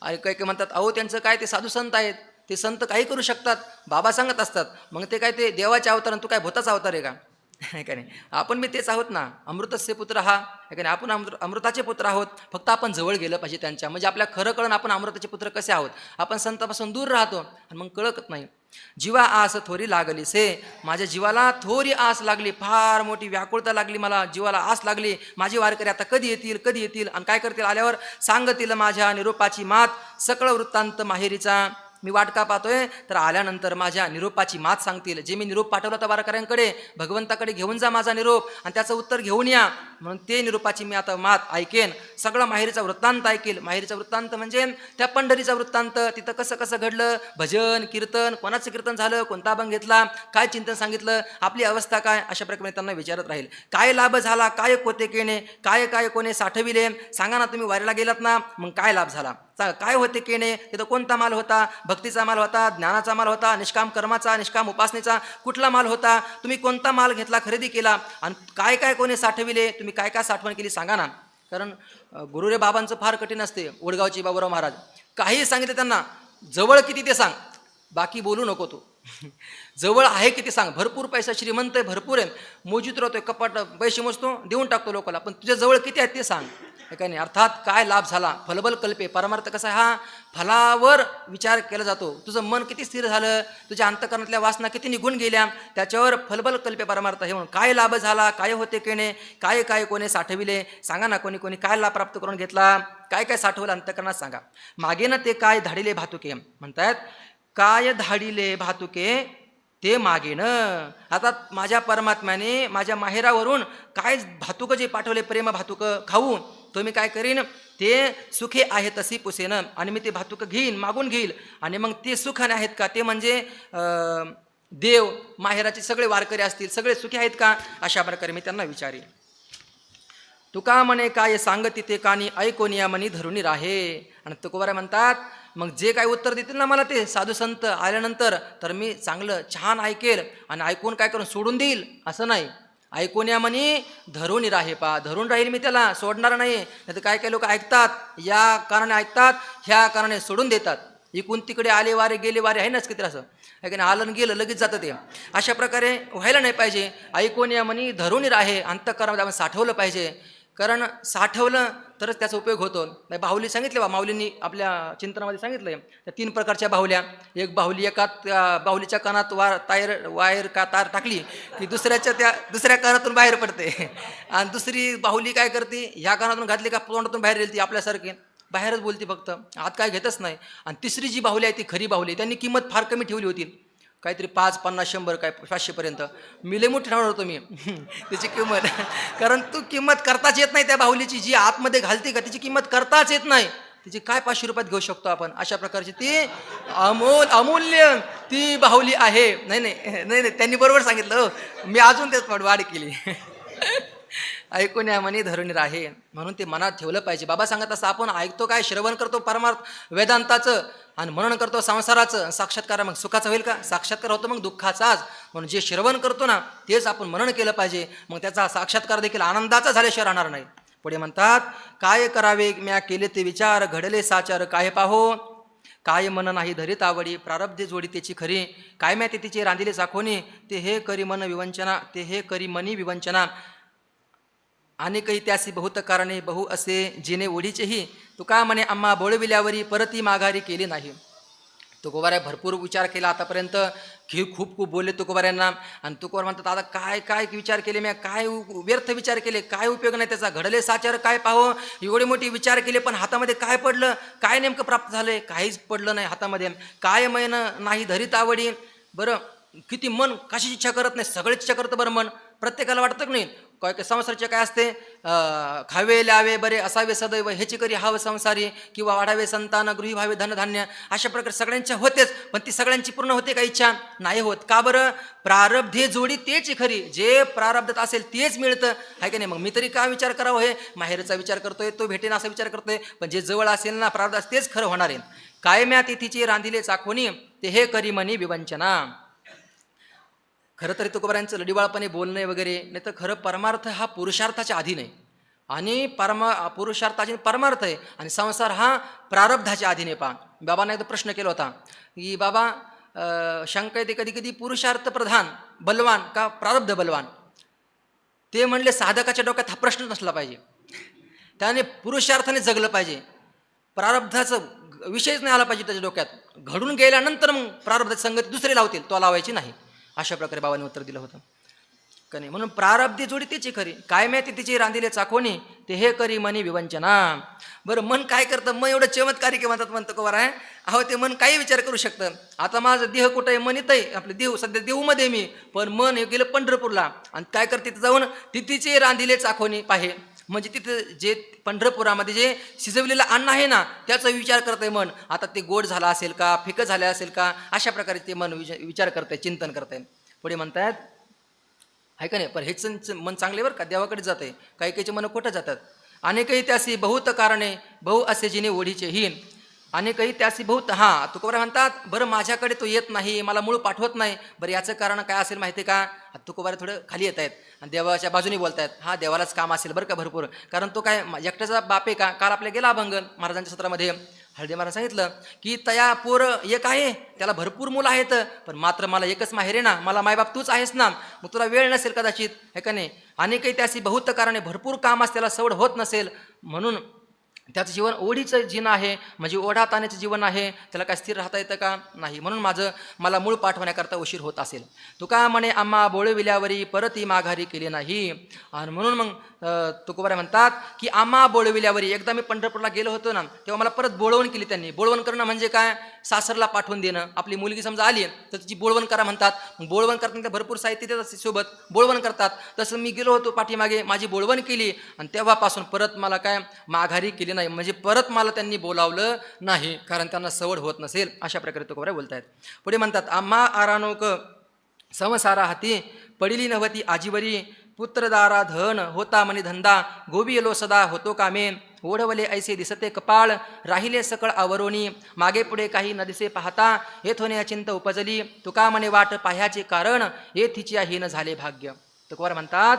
काही काही म्हणतात अहो त्यांचं काय, ते साधू संत आहेत, ते संत काही करू शकतात, बाबा सांगत असतात. मग ते काय ते देवाचे अवतार, तू काय भूताचा अवतार आहे का, आहे का नाही. आपण मी तेच आहोत ना, अमृतस्य पुत्र हा, आहे का नाही. आपण अमृताचे पुत्र आहोत, फक्त आपण जवळ गेलं पाहिजे त्यांच्या, म्हणजे आपल्या खरं कळण आपण अमृताचे पुत्र कसे आहोत. आपण संतापासून दूर राहतो आणि मग कळत नाही. जीवा आस थोरी लागली से, माझ्या जीवाला थोरी आस लागली, फार मोठी व्याकुळता लागली, मला जीवाला आस लागली. माझे वारकरी आता कधी येतील आणि काय करतील, आल्यावर सांगतील माझ्या निरोपाची मात, सकळ वृत्तांत माहेरीचा. मी वाट का पाहतोय, तर आल्यानंतर माझ्या निरोपाची मात सांगतील. जे मी निरोप पाठवला होता वारकऱ्यांकडे, भगवंताकडे घेऊन जा माझा निरोप आणि त्याचं उत्तर घेऊन या, म्हणून ते निरोपाची मी आता मात ऐकेन. सगळा माहेरीचा वृत्तांत ऐकेल. माहेरीचा वृत्तांत म्हणजे त्या पंढरीचा वृत्तांत, तिथं कसं कसं घडलं, भजन कीर्तन, कोणाचं कीर्तन झालं, कोणता अभंग घेतला, काय चिंतन सांगितलं, आपली अवस्था काय, अशा प्रकारे त्यांना विचारत राहील. काय लाभ झाला काय कोते केणे, काय काय कोणे साठविले, सांगा ना तुम्ही वारीला गेलात ना, मग काय लाभ झाला, काय होते केणे, तिथं कोणता माल होता, भक्तीचा माल होता, ज्ञानाचा माल होता, निष्काम कर्माचा, निष्काम उपासनेचा कुठला माल होता, तुम्ही कोणता माल घेतला, खरेदी केला, आणि काय काय कोणी साठविले, तुम्ही काय काय साठवण केली सांगा ना. कारण गुरुरे बाबांचं फार कठीण असते. वडगावची बाबूराव महाराज काही सांगितलं त्यांना, जवळ किती ते सांग, बाकी बोलू नको तू. जवळ आहे किती सांग, भरपूर पैसा श्रीमंत आहे, भरपूर आहे, मोजीत राहतोय, कपाट पैसे मोजतो, देऊन टाकतो लोकांना, पण तुझ्या जवळ किती आहेत ते सांग, हे काय नाही. अर्थात काय लाभ झाला, फलबल कल्पे. परमार्थ कसा हा फलावर विचार केला जातो. तुझं मन किती स्थिर झालं, तुझ्या अंतकरणातल्या वासना किती निघून गेल्या, त्याच्यावर फलबल कल्पे परमार्थ हे. म्हणून काय लाभ झाला, काय होते केणे, काय काय कोणी साठविले, सांगा ना. कोणी कोणी काय लाभ प्राप्त करून घेतला, काय काय साठवलं, अंतकरणात सांगा. मागे ना ते काय धाडिले भातुके, म्हणतात काय धाडिले भातुके ते मागे न. आता माझ्या परमात्म्याने माझ्या माहेरावरून काय भातुकं जे पाठवले, प्रेम भातुकं खाऊन, तो मी काय करीन, ते सुखे आहे तशी पुसेन, आणि मी ते भातुकं घेईन, मागून घेईल, आणि मग ते सुखाने आहेत का, ते म्हणजे देव माहेराचे सगळे वारकरी असतील, सगळे सुखी आहेत का, अशा प्रकारे मी त्यांना विचारेन. तुका म्हणे काय सांगती ते कानी, ऐकोनिया मनी धरुणी राहे. आणि तुकोबारा म्हणतात मग जे काय उत्तर देतील ना मला ते साधू संत आल्यानंतर, तर मी चांगलं छान ऐकेल आणि ऐकून काय करून सोडून देईल असं नाही. ऐकून या म्हणे धरून राहे, पा धरून राहील मी, त्याला सोडणार नाही. नाही तर काय काय लोक ऐकतात, या कारणाने ऐकतात, ह्या कारणाने सोडून देतात. इकून तिकडे आले वारे गेले वारे आहे नाच किती असं, आहे की नाही, आलं गेलं लगेच जातं ते. अशा प्रकारे व्हायला नाही पाहिजे. ऐकून या म्हणे धरून राहे, अंतःकरणामध्ये आपण साठवलं पाहिजे. कारण साठवलं तरच त्याचा उपयोग होतो. बाहुली सांगितले बा, माऊलींनी आपल्या चिंतनामध्ये सांगितलंय त्या 3 प्रकारच्या बाहुल्या. एक बाहुली एका बाहुलीच्या कानात वायर का तार टाकली की दुसऱ्या कानातून बाहेर पडते, आणि दुसरी बाहुली काय करते, ह्या कानातून घातली का तोंडातून बाहेर येईल, ती आपल्यासारखी बाहेरच बोलते, फक्त आत काय घेतच नाही. आणि तिसरी जी बाहुली आहे ती खरी बाहुली, त्यांनी किंमत फार कमी ठेवली होती. काहीतरी 5, 50, 100 काय 500पर्यंत. मी लय मोठी ठेवणार होतो मी त्याची किंमत. कारण तू किंमत करताच येत नाही त्या बाहुलीची, जी आतमध्ये घालते का त्याची किंमत करताच येत नाही. तिची काय 500 रुपयात घेऊ शकतो आपण. अशा प्रकारची ती अमूल्य ती बाहुली आहे. नाही नाही नाही नाही त्यांनी बरोबर सांगितलं हो. मी अजून त्यात वाढ केली. ऐकून या मनी धरून राहे, म्हणून ते मनात ठेवलं पाहिजे. बाबा सांगत असं आपण ऐकतो काय, श्रवण करतो परमार्थ वेदांताचं आणि मनन करतो संसाराचं, साक्षात्कार मग सुखाचा होईल का? साक्षात्कार होतो मग दुःखाचाच. म्हणून जे श्रवण करतो ना तेच आपण मनन केलं पाहिजे, मग त्याचा साक्षात्कार देखील आनंदाचा झाल्याशिवाय राहणार नाही. पुढे म्हणतात, काय करावे म्या केले ते विचार, घडले साचार काय पाहो, काय मन नाही धरीत आवडी, प्रारब्धे जोडी त्याची खरी, काय म्या ते तिचे रांधिले चाखोनी, ते हे करी मन विवंचना, ते हे करी मनी विवंचना, अनेकही त्यासी बहुत कारणे, बहु असे जिने ओढीचेही, तुका म्हणे आम्हा बोळविल्यावरी परती माघारी केली नाही. तुकोबाऱ्या भरपूर विचार केला आतापर्यंत, खूप बोलले तुकोबाऱ्यांना. आणि तुकोबार म्हणतात, आता काय काय विचार केले मी, काय व्यर्थ विचार केले, काय उपयोग नाही त्याचा, घडले साचार काय पाहो, एवढे मोठे विचार केले पण हातामध्ये काय पडलं, काय नेमकं प्राप्त झालंय, काहीच पडलं नाही हातामध्ये. काय मैन नाही धरीत आवडी. बरं किती मन कशाची इच्छा करत नाही, सगळीच इच्छा करतं बरं मन. प्रत्येकाला वाटतं की नाही, काय काय संसाराचे काय असते, खावे ल्यावे बरे असावे सदैव, ह्याची करी हाव संसारी, किंवा वाढावे संतान, गृही व्हावे धनधान्य, अशा प्रकारे सगळ्यांच्या होतेच. पण ती सगळ्यांची पूर्ण होते का इच्छा? नाही होत. का बरं? प्रारब्धे जोडी तेच खरी, जे प्रारब्धात असेल तेच मिळतं, आहे का नाही. मग मी तरी काय विचार करावं, हे माहेरचा विचार करतोय, तो भेटेन असा विचार करतोय, पण जे जवळ असेल ना प्रारब्धात तेच खरं होणार आहे. कायम्या तिथीची रांधिले चाखोनी, ते हे करी मनी विवंचना. खरं तरी तुकोबारांचं लढीवाळपणे बोलणे वगैरे नाही, तर खरं परमार्थ हा पुरुषार्थाच्या अधीन आहे, आणि पुरुषार्थाचे परमार्थ आहे, आणि संसार हा प्रारब्धाच्या अधीन आहे. पहा, बाबांना एकदा प्रश्न केला होता की बाबा शंका येते कधी कधी, पुरुषार्थ प्रधान बलवान का प्रारब्ध बलवान? ते म्हणले साधकाच्या डोक्यात हा प्रश्न नसला पाहिजे, त्याने पुरुषार्थाने जगलं पाहिजे, प्रारब्धाचं विषयच नाही आला पाहिजे त्याच्या डोक्यात. घडून गेल्यानंतर मग प्रारब्धाची संगती दुसरे लावतील, तो लावायची नाही. अशा प्रकारे बाबांनी उत्तर दिलं होतं का नाही. म्हणून प्रारब्धी जोडी तिची खरी, काय माहिती तिची रांधिले चाखोनी, ते हे करी मनी विवंचना. बरं मन काय करतं? मन एवढं चमत्कारिक म्हणतात, म्हणतं कोवार आहे अहो, ते मन काही विचार करू शकतं. आता माझं देह कुठं आहे? मन इथं आहे, आपलं देव सध्या देऊमध्ये मी, पण मन हे गेलं पंढरपूरला, आणि काय करते तिथं जाऊन तिथीचे रांधिले चाखोनी पाहे, म्हणजे तिथं जे पंढरपुरामध्ये जे शिजवलेलं अन्न आहे ना त्याचा विचार करतंय मन. आता ते गोड झालं असेल का, फिकं झालं असेल का, अशा प्रकारे ते मन विचार करतंय, चिंतन करतंय. पुढे म्हणतायत, आहे का नाही, पण हेच मन चांगले बरं का, देवाकडे जात आहे. काही काहीचे मन कुठं जातात. अनेकही त्यासी बहुत कारणे, बहु असे जिने ओढीचेही, अनेकही त्यासी बहुत. हां, तुकोबारा म्हणतात, बरं माझ्याकडे तो येत नाही, मला मूळ पाठवत नाही. बरं याचं कारण काय असेल माहिती आहे का? तुकोबारा थोडं खाली येत आहेत आणि देवाच्या बाजूने बोलत आहेत. हा, देवालाच काम असेल बरं का भरपूर, कारण तो काय एकट्याचा बाप आहे का? काल आपल्या गेला अभंग महाराजांच्या सत्रामध्ये हळदे महाराज सांगितलं की तया पोर एक आहे, त्याला भरपूर मुलं आहेत, पण मात्र मला एकच माहेर आहे ना, मला मायबाप तूच आहेस ना, मग तुला वेळ नसेल कदाचित, आहे का नाही. अनेकही त्याची बहुत कारणे, भरपूर काम असं त्याला सवड होत नसेल, म्हणून त्याचं जीवन ओढीचं जीवन आहे, म्हणजे ओढाताण्याचं जीवन आहे, त्याला काय स्थिर राहता येतं का? नाही. म्हणून मला मूळ पाठवण्याकरता उशीर होत असेल. तुका म्हणे आम्हा बोळविल्यावरी परती माघारी केली नाही. आणि म्हणून मग तुकोबारा म्हणतात की आम्हा बोळविल्यावरी, एकदा मी पंढरपूरला गेलो होतो ना, तेव्हा मला परत बोळवण केली त्यांनी. बोळवण करणं म्हणजे काय? सासरला पाठवून देणं. आपली मुलगी समजा आली तर तिची बोळवण करा म्हणतात. मग बोळवण करताना भरपूर साहित्य देतात, सोबत बोळवण करतात. तसं मी गेलो होतो पाठीमागे, माझी बोळवण केली, आणि तेव्हापासून परत मला काय माघारी केली नाही, म्हणजे परत मला त्यांनी बोलावलं नाही, कारण त्यांना सवड होत नसेल. अशा प्रकारे तुकोबारा बोलत आहेत. पुढे म्हणतात, आम्हा आरानोक संसारा हाती पडिली नव्हती आजीवरी, पुत्रदारा धन होता मनी धंदा, गोबी येलो सदा होतो कामे, ओढवले ऐसे दिसते कपाळ, राहिले सकळ आवरोनी, मागे पुढे काही न दिसे पाहता, येथोने अचिंत उपजली, तुका म्हणे वाट पाह्याचे कारण, येथीची हीन झाले भाग्य. तुकोबार म्हणतात,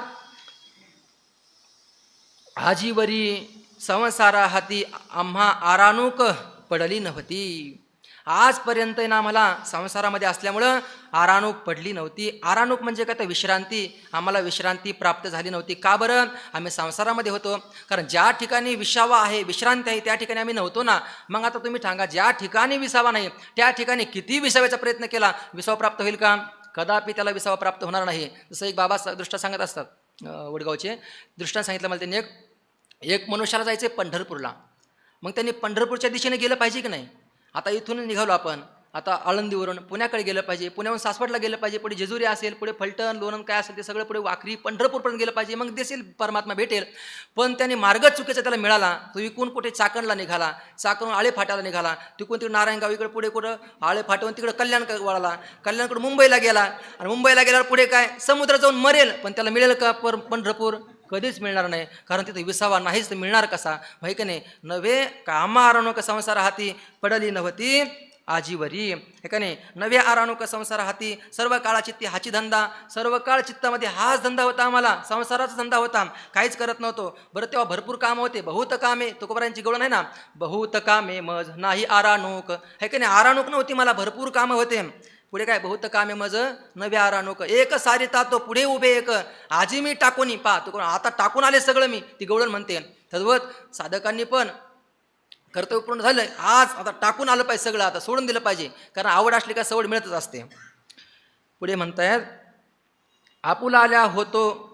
आजीवरी संसारा हाती आम्हा आरानुक पडली नव्हती. आजपर्यंत ना मला संसारामध्ये असल्यामुळं आराणूक पडली नव्हती. आराणूक म्हणजे काय? तर विश्रांती. आम्हाला विश्रांती प्राप्त झाली नव्हती. का बरं? आम्ही संसारामध्ये होतो. कारण ज्या ठिकाणी विसावा आहे, विश्रांती आहे, त्या ठिकाणी आम्ही नव्हतो ना. मग आता तुम्ही सांगा, ज्या ठिकाणी विसावा नाही त्या ठिकाणी किती विसाव्याचा प्रयत्न केला, विसावा प्राप्त होईल का? कदापि त्याला विसावा प्राप्त होणार नाही. जसं एक बाबा दृष्टा सांगत असतात, वडगावचे दृष्टांत सांगितलं मला त्यांनी. एक मनुष्याला जायचं पंढरपूरला. मग त्यांनी पंढरपूरच्या दिशेने गेलं पाहिजे की नाही? आता इथून निघालो आपण, आता आळंदीवरून पुण्याकडे गेलं पाहिजे, पुण्याहून सासवडला गेलं पाहिजे, पुढे जेजुरी असेल, पुढे फलटण लोणंद काय असेल ते सगळं पुढे वाखरी पंढरपूरपर्यंत गेलं पाहिजे, मग देशील परमात्मा भेटेल. पण त्याने मार्ग चुकीचा त्याला मिळाला. तो विकून कुठे चाकणला निघाला, चाकणून आळे फाट्याला निघाला, तिकडून तिकडे नारायणगाव इकडे पुढे कुठं आळे फाटवून तिकडे कल्याण वळाला, कल्याणकडे मुंबईला गेला, आणि मुंबईला गेल्यावर पुढे काय समुद्र जाऊन मरेल. पण त्याला मिळेल का पंढरपूर? कधीच मिळणार नाही, कारण तिथे विसावा नाहीच तर मिळणार कसा? माहिती का नाही? नव्हे कामा आरणोक संसार हाती पडली नव्हती आजीवरी, हे का नाही? नव्या आराणुक संसार हाती सर्व काळा चित्ती हाची धंदा, सर्व काळ चित्तामध्ये हाच धंदा होता, आम्हाला संसाराचा धंदा होता, काहीच करत नव्हतो. बरं तेव्हा भरपूर काम होते, बहुत कामे, तुकोबारायांची गवळण आहे ना, बहुत कामे मज नाही आराणूक, हे का नाही? आराणूक नव्हती मला, भरपूर कामं होते. पुढे काय बहुत कामे मज नव्या आराणूक, एक सारिता तो पुढे उभे एक, आजी मी टाकून पा तुकोबा आता टाकून आले सगळं मी, ती गवळण म्हणते. तद्वत साधकांनी पण कर्तव्य पूर्ण झालं, आज आता टाकून आलं पाहिजे सगळं, आता सोडून दिलं पाहिजे, कारण आवड असली का सवड मिळतच असते. पुढे म्हणतायत आपुला आल्या होतो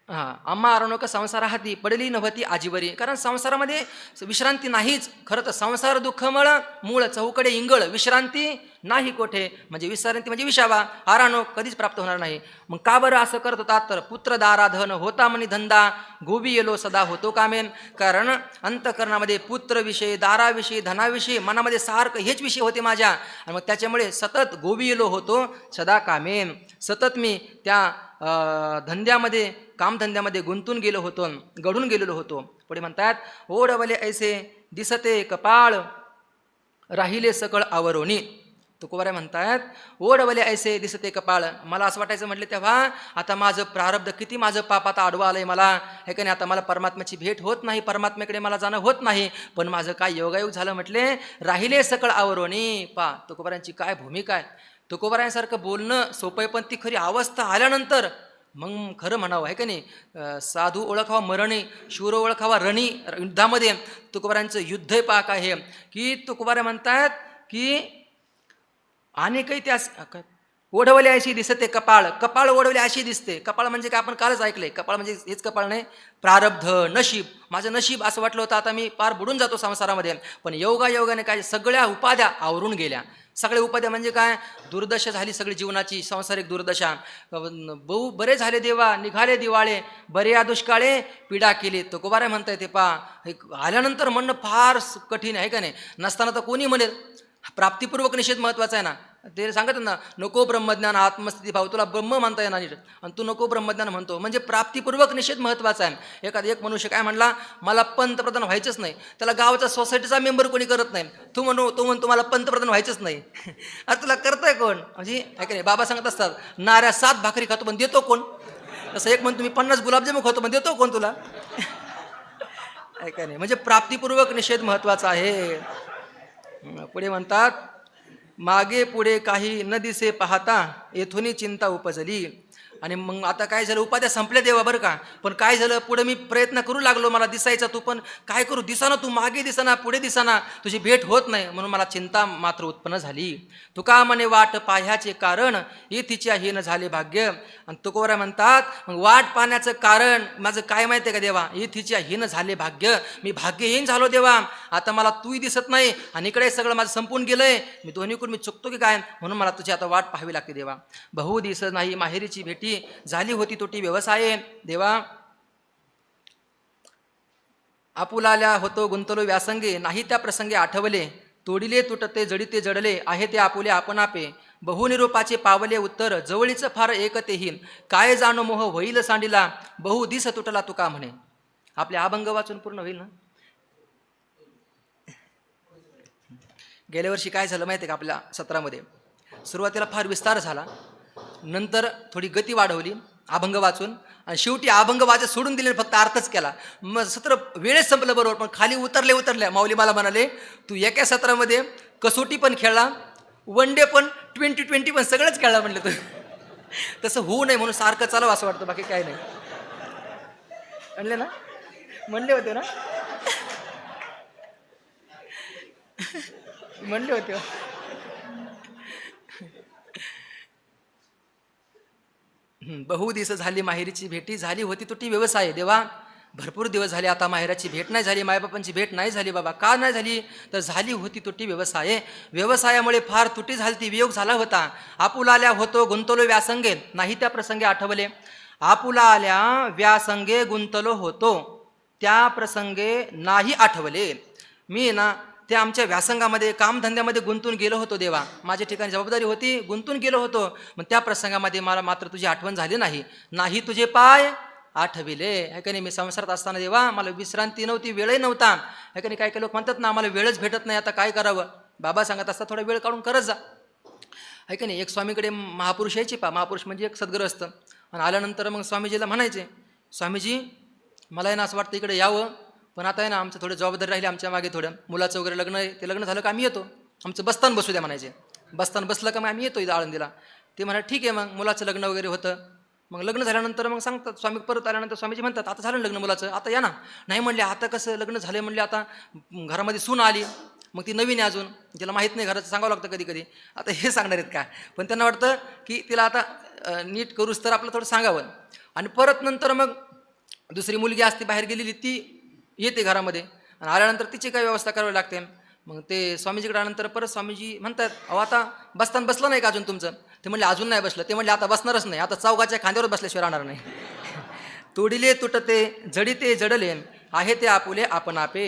आम्हा आरणोक संसार हाती पडली नव्हती आजीवरी, कारण संसारामध्ये विश्रांती नाहीच. खरं तर संसार दुःखमळ मूळ चौकडे इंगळ, विश्रांती नाही कोठे, म्हणजे विश्रांती म्हणजे विसावा, आराणोक कधीच प्राप्त होणार नाही. मग का बरं असं करत होतात? तर पुत्र दाराधन होता म्हणी धंदा, गोबी येलो सदा होतो कामेन, कारण अंतकरणामध्ये पुत्रविषयी, दाराविषयी, धनाविषयी मनामध्ये सारखं हेच विषय होते माझ्या, आणि मग त्याच्यामुळे सतत गोबी येलो होतो सदा कामेन, सतत मी त्या धंद्यामध्ये, कामधंद्यामध्ये गुंतून गेलो होतो, गढून गेलेलो होतो. पुढे म्हणतात ओढवले ऐसे दिसते कपाळ राहिले सकळ आवरोनी. तुकोबारे म्हणतात ओढवले ऐसे दिसते कपाळ, मला असं वाटायचं म्हटलं तेव्हा आता माझं प्रारब्ध किती, माझं पाप आता आडवं आलंय मला, हे का नाही? आता मला परमात्म्याची भेट होत नाही, परमात्म्याकडे मला जाणं होत नाही, पण माझं काय योगायोग झालं म्हटले, राहिले सकळ आवरोनी. तुकोबारांची काय भूमिका आहे! तुकोबारायांसारखं बोलणं सोपं आहे, पण ती खरी अवस्था आल्यानंतर मग खरं म्हणावं, आहे का नाही? साधू ओळखावा मरणी, शूर ओळखावा रणी. युद्धामध्ये तुकोबारांचं युद्ध पाक आहे की तुकोबारे म्हणतात की आणि काही त्या ओढवले अशी दिसते कपाळ, कपाळ ओढवले अशी दिसते. कपाळ म्हणजे काय? आपण कालच ऐकलंय, कपाळ म्हणजे हेच कपाळ नाही, प्रारब्ध, नशीब. माझं नशीब असं वाटलं होतं आता मी पार बुडून जातो संसारामध्ये, पण योगायोगाने काय सगळ्या उपाध्या आवरून गेल्या. सगळे उपाध्या म्हणजे काय? दुर्दशा झाली सगळी जीवनाची, सांसारिक दुर्दशा. बहु बरे झाले देवा निघाले दिवाळे, बरे या दुष्काळे पीडा केली. तुकोबारे म्हणताय ते आल्यानंतर म्हणणं फार कठीण आहे का नाही? नसताना तर कोणी म्हणेल. प्राप्तिपूर्वक निषेध महत्त्वाचा आहे ना, ते सांगत ना, नको ब्रह्मज्ञान आत्मस्थिती भाव, तुला ब्रह्म मानता येणार नाही आणि तू नको ब्रह्मज्ञान म्हणतो, म्हणजे प्राप्तिपूर्वक निषेध महत्त्वाचा आहे. एक मनुष्य काय म्हणला, मला पंतप्रधान व्हायचंच नाही, त्याला गावाचा सोसायटीचा मेंबर कोणी करत नाही, तो म्हणतो मला पंतप्रधान व्हायचंच नाही. अरे तुला करताय कोण? म्हणजे काय नाही, बाबा सांगत असतात नाऱ्या 7 भाकरी खातो पण देतो कोण? तसं एक म्हणतो मी 50 गुलाबजामुन खातो पण देतो कोण तुला? ऐका नाही, म्हणजे प्राप्तिपूर्वक निषेध महत्त्वाचा आहे. पुढे म्हणतात मागे पुढे काही न दिसे पाहता येथून चिंता उपजली. आणि मग आता काय झालं, उपाध्या संपल्या देवा बरं का, पण काय झालं, पुढे मी प्रयत्न करू लागलो, मला दिसायचा तू, पण काय करू, दिसाना तू, मागे दिसाना पुढे दिसाना, तुझी भेट होत नाही, म्हणून मला चिंता मात्र उत्पन्न झाली. तुका म्हणे वाट पाह्याचे कारण येथीच्या हीन झाले भाग्य. आणि तुकोबारा म्हणतात मग वाट पाहण्याचं कारण माझं काय माहिती आहे का देवा, येथीच्या हीन झाले भाग्य, मी भाग्यहीन झालो देवा, आता मला तूही दिसत नाही आणि इकडे सगळं माझं संपून गेलंय, मी दोन्हीकडून मी चुकतो की काय, म्हणून मला तुझी आता वाट पाहावी लागते देवा. बहु दिस नाही माहेरीची भेटी झाली होती तोटी व्यवसाय देवा. आपुलाल्या होतो गुंतलो व्यासंगे, नाही त्या प्रसंगे आठवले, तोडिले तुटते जडिते जडले, आहे ते आपुले आपण आपे. बहुनिरूपाचे पावले उत्तर, जवळीच फार एकतेहीन, काय जाणो मोह होईल सांडिला, बहु दिस तुटला तुका म्हणे. आपले अभंग वाचून पूर्ण होईल ना. गेल्या वर्षी काय झालं माहिती आहे का, आपल्या सत्रामध्ये सुरुवातीला फार विस्तार झाला, नंतर थोडी गती वाढवली अभंग वाचून, आणि शेवटी अभंग वाचत सोडून दिले, फक्त अर्थच केला. मग सत्र वेळेस संपलं बरोबर, पण खाली उतरल्या माऊली मला म्हणाले तू एका सत्रामध्ये कसोटी पण खेळला, वन डे पण 2020 पण सगळंच खेळला म्हणलं. तर तसं होऊ नये म्हणून सारखं चालव असं वाटतं, बाकी काय नाही. म्हणले ना, म्हणले होते ना, म्हणले होते. बहु दिस झाली माहेरीची भेटी, झाली होती तुटी व्यवसाय देवा. भरपूर दिवस झाले आता माहेराची भेट नाही झाली, मायबापांची भेट नाही झाली बाबा. का नाही झाली? तर झाली होती तुटी व्यवसाय. व्यवसायामुळे फार तुटी झाली ती, वियोग झाला होता. आपुला आल्या होतो गुंतलो व्यासंगे, नाही त्या प्रसंगी आठवले. आपुला आल्या व्यासंगे गुंतलो होतो, त्या प्रसंगे नाही आठवले. मी ना त्या आमच्या व्यासंगामध्ये कामधंद्यामध्ये गुंतून गेलो होतो देवा, माझ्या ठिकाणी जबाबदारी होती, गुंतून गेलो होतो. मग त्या प्रसंगामध्ये मला मात्र तुझी आठवण झाली नाही. नाही तुझे पाय आठविले. आहे का नाही? मी संसारात असताना देवा मला विश्रांती नव्हती, वेळही नव्हता. आहे का नाही? काही काही लोक म्हणतात ना आम्हाला वेळच भेटत नाही, आता काय करावं. बाबा सांगत असता थोडा वेळ काढून करत जा. आहे का नाही? एक स्वामीकडे महापुरुष यायचे महापुरुष म्हणजे एक सद्ग्रस्त. आणि आल्यानंतर मग स्वामीजीला म्हणायचे, स्वामीजी मला आहे ना असं वाटतं इकडे यावं, पण आता आहे ना आमचं थोडं जबाबदारी राहिली आमच्या मागे, थोडं मुलाचं वगैरे लग्न आहे, ते लग्न झालं का आम्ही येतो, आमचं बस्तान बसू द्या म्हणायचे. बस्तान बसलं का मग आम्ही येतो इथं आळंदीला. ते म्हणा ठीक आहे. मग मुलाचं लग्न वगैरे होतं. मग लग्न झाल्यानंतर मग सांगतात स्वामी, परत आल्यानंतर स्वामीजी म्हणतात आता झालं लग्न मुलाचं, आता या ना. नाही म्हणले आता कसं लग्न झालं, म्हणले आता घरामध्ये सून आली, मग ती नवीन आहे अजून, तिला माहीत नाही, घराचं सांगावं लागतं कधी कधी. आता हे सांगणार आहेत का? पण त्यांना वाटतं की तिला आता नीट करूच तर आपलं थोडं सांगावं. आणि परत नंतर मग दुसरी मुलगी असते बाहेर गेलेली, ती येते घरामध्ये आणि आल्यानंतर तिची काय व्यवस्था करावी लागते. मग ते स्वामीजीकडे आल्यानंतर परत स्वामीजी म्हणतात अहो आता बसताना बसलं नाही का अजून तुमचं? ते म्हणले अजून नाही बसलं. ते म्हणले आता बसणारच नाही, आता चौकाच्या खांद्यावर बसल्याशिवाय राहणार नाही. तोडिले तुटते जडिते जडले, आहे ते आपुले आपण आपे.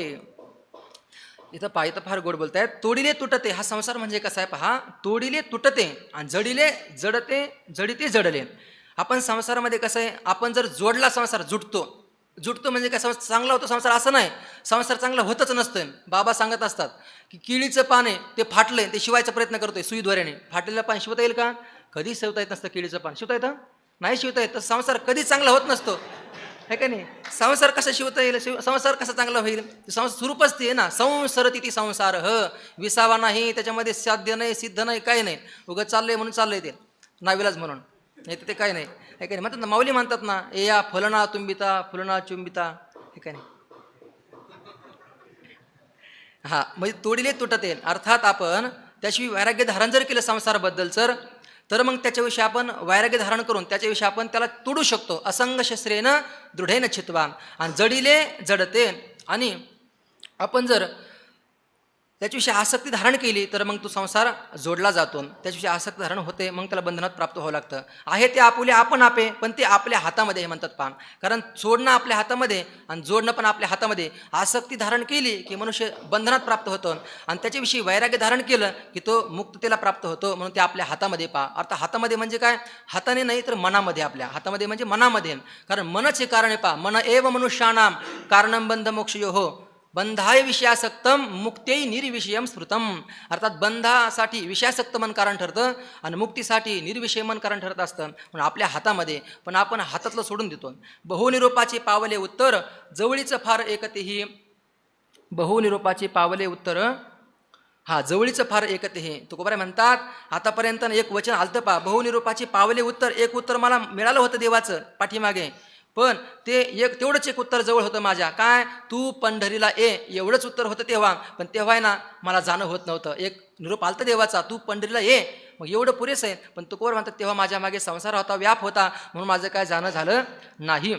इथं पाहिजे फार गोड बोलतायत. तोडिले तुटते, हा संसार म्हणजे कसा आहे पहा. तोडिले तुटते आणि जडिले जडते जडिते जडले. आपण संसारामध्ये कसं आहे, आपण जर जोडला संसार जुटतो. जुटतो म्हणजे काय, संसार चांगला होतो संसार असं नाही, संसार चांगला होतच नसतं. बाबा सांगत असतात की केळीचं पान आहे ते फाटलंय, ते शिवायचा प्रयत्न करतोय सुईद्वाऱ्याने. फाटलेलं पान शिवता येईल का? कधी शिवता येत नसतं. केळीचं पान शिवता येतं? नाही शिवता येत. तर संसार कधी चांगला होत नसतो, है का नाही? संसार कसा शिवता येईल, संसार कसा चांगला होईल? संसार स्वरूपच ते ना, संसरती ती संसार विसावा नाही, त्याच्यामध्ये साध्य नाही सिद्ध नाही काही नाही, उगाच चाललंय म्हणून चाललंय ते नाविलाज म्हणून, नाही तर ते काही नाही. हे काय म्हणतात ना, माऊली म्हणतात ना, ए या फलना तुंबिता फुलना चुंबिता. हे काय नाही, हा म्हणजे तोडिले तुटते. अर्थात आपण त्याशिवाय वैराग्य धारण जर केलं संसाराबद्दल तर मग त्याच्याविषयी आपण वैराग्य धारण करून त्याच्याविषयी आपण त्याला तोडू शकतो. असंग शस्त्रेनं दृढेन छित्वा. आणि जडिले जडते, आणि आपण जर त्याच्याविषयी आसक्ती धारण केली तर मग तो संसार जोडला जातो. त्याच्याविषयी आसक्ती धारण होते, मग त्याला बंधनात प्राप्त व्हावं लागतं. आहे ते आपुले आपण आपे, पण ते आपल्या हातामध्ये हे म्हणतात पान. कारण सोडणं आपल्या हातामध्ये आणि जोडणं पण आपल्या हातामध्ये. आसक्ती धारण केली की मनुष्य बंधनात प्राप्त होतो, आणि त्याच्याविषयी वैराग्य धारण केलं की तो मुक्ततेला प्राप्त होतो. म्हणून ते आपल्या हातामध्ये पहा. अर्थात हातामध्ये म्हणजे काय, हाताने नाही तर मनामध्ये, आपल्या हातामध्ये म्हणजे मनामध्ये. कारण मनच हे कारण आहे पहा. मन एव मनुष्याणाम कारणं बंध मोक्षयोः बंधाय विषयासक्तम मुक्त्यै निर्विषयम स्मृतम. अर्थात बंधासाठी विषयासक्त मन कारण ठरतं आणि मुक्तीसाठी निर्विषय मन कारण ठरत असतं. म्हणून आपल्या हातामध्ये, पण आपण हातातलं सोडून देतो. बहुनिरूपाचे पावले उत्तर जवळीचं फार एकतेही. बहुनिरूपाचे पावले उत्तर, हा जवळीचं फार एकतेही. तुकोबाराय म्हणतात आतापर्यंत एक वचन आलतं पहा, बहुनिरूपाचे पावले उत्तर. एक उत्तर मला मिळालं होतं देवाचं पाठीमागे, पण ते तेवढंच एक उत्तर जवळ होतं माझ्या. काय, तू पंढरीला ये, एवढंच उत्तर होतं तेव्हा. पण तेव्हा आहे ना मला जाणं होत नव्हतं. एक निरोप आलता देवाचा, तू पंढरीला ये, मग एवढं पुरेसं आहे. पण तुकोबार म्हणतात तेव्हा माझ्या मागे संसार होता, व्याप होता, म्हणून माझं काय जाणं झालं नाही.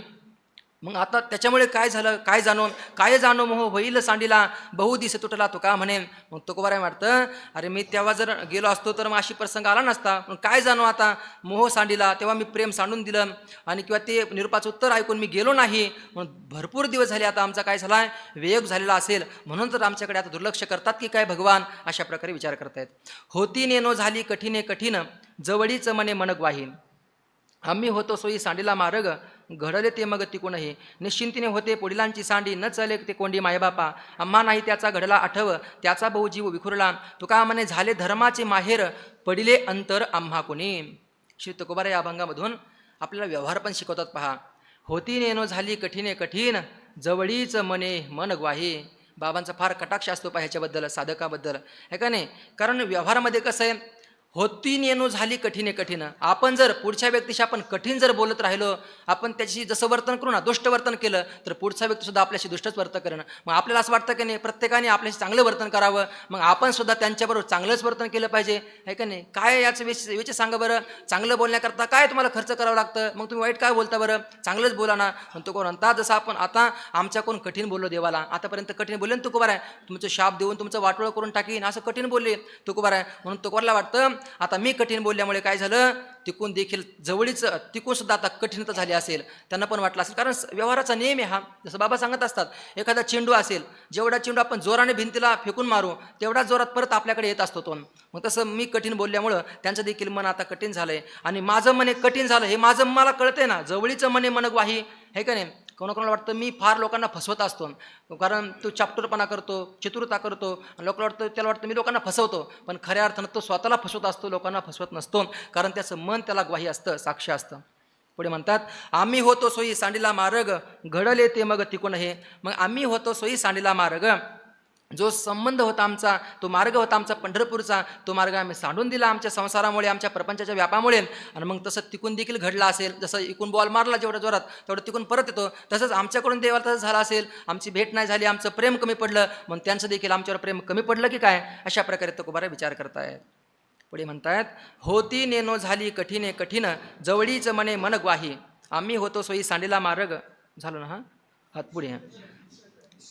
मग आता त्याच्यामुळे काय झालं, काय जाणो मोह होईल सांडीला, बहु दिस तुटला तुका म्हणे. मग तुकोबाराय वाटतं अरे मी तेव्हा जर गेलो असतो तर मग अशी प्रसंग आला नसता. मग काय जाणो आता मोह सांडीला, तेव्हा मी प्रेम सांडून दिलं, आणि किंवा ते निरूपाचं उत्तर ऐकून मी गेलो नाही. म्हणून भरपूर दिवस झाले आता आमचा काय झाला आहे, वियोग झालेला असेल, म्हणून तर आमच्याकडे आता दुर्लक्ष करतात की काय भगवान, अशा प्रकारे विचार करतायत. होती नेनो झाली कठीणे कठीण, जवळीच मने मनक वाहीन. आम्ही होतो सोयी सांडीला मार्ग, घडले ते मग तिकूनही. निश्चिंतीने होते पुढीलांची सांडी, न चले ते कोंडी मायबापा. आम्हा नाही त्याचा घडला आठव, त्याचा बहु जीव विखुरला. तुका म्हणे झाले धर्माचे माहेर, पडिले अंतर आम्हा कोणी. श्री तुकोबाराय या अभंगामधून आपल्याला व्यवहार पण शिकवतात पहा. होती नेनो झाली कठीणे कठीण, जवळीच मने मन ग्वाही. बाबांचा फार कटाक्ष असतो पहा ह्याच्याबद्दल, साधकाबद्दल, है का नाही. कारण व्यवहारामध्ये कसं आहे, होती नेणू झाली कठीणे कठीण. आपण जर पुढच्या व्यक्तीशी आपण कठीण जर बोलत राहिलो, आपण त्याच्याशी जसं वर्तन करू ना, दुष्ट वर्तन केलं, तर पुढचा व्यक्तीसुद्धा आपल्याशी दुष्टच वर्तन करणं. मग आपल्याला असं वाटतं की नाही प्रत्येकाने आपल्याशी चांगलं वर्तन करावं, मग आपण सुद्धा त्यांच्याबरोबर चांगलंच वर्तन केलं पाहिजे, आहे का नाही? काय याचं विषय सांगा बरं. चांगलं बोलण्याकरता काय तुम्हाला खर्च करावं लागतं? मग तुम्ही वाईट काय बोलता बरं? चांगलंच बोला ना. म्हणतो कोण म्हणता, जसं आपण आता आमच्याकडून कठीण बोललो देवाला, आतापर्यंत कठीण बोलले ना तुकोबार आहे, तुमचं शाप देऊन तुमचं वाटोळं करून टाकीन असं कठीण बोलले तुकोबार आहे. म्हणून तुकोबारला वाटतं आता मी कठीण बोलल्यामुळे काय झालं, तिकून देखील जवळीच तिकून सुद्धा आता कठीणता झाली असेल, त्यांना पण वाटलं असेल. कारण व्यवहाराचा नियम आहे हा. जसं बाबा सांगत असतात, एखादा चेंडू असेल, जेवढा चेंडू आपण जोराने भिंतीला फेकून मारू तेवढ्याच जोरात परत आपल्याकडे येत असतो तो. मग तसं मी कठीण बोलल्यामुळं त्यांचं देखील मन आता कठीण झालंय. आणि माझं मन कठीण झालं हे माझं मला कळतंय ना. जवळीचं मने मनग्वाही, हे का नाही? कोणाकोणाला वाटतं मी फार लोकांना फसवत असतो, कारण तो चापटूरपणा करतो, चतुरता करतो, आणि लोकांना वाटतं त्याला वाटतं मी लोकांना फसवतो, पण खऱ्या अर्थानं तो स्वतःला फसवत असतो, लोकांना फसवत नसतो, कारण त्याचं मन त्याला ग्वाही असतं, साक्ष असतं. पुढे म्हणतात, आम्ही होतो सोयी सांडीला मार्ग, घडले ते मग तिकून हे. मग आम्ही होतो सोयी सांडीला मार्ग, जो संबंध होता आमचा, तो मार्ग होता आमचा पंढरपूरचा, तो मार्ग आम्ही सांडून दिला आमच्या संसारामुळे, आमच्या प्रपंचाच्या व्यापामुळे. आणि मग तसं तिकून देखील घडला असेल, जसं इकून बॉल मारला जेवढ्या जोरात तेवढं तिकून परत येतो, तसंच आमच्याकडून देवाला तसं झालं असेल. आमची भेट नाही झाली, आमचं प्रेम कमी पडलं, मग त्यांचं देखील आमच्यावर प्रेम कमी पडलं की काय, अशा प्रकारे तुकोबारा विचार करतायत. पुढे म्हणतायत, होती नेनो झाली कठीणे कठीण, जवळीच मने मन ग्वाही, आम्ही होतो सोयी सांडीला मार्ग. झालो ना? हात पुढे.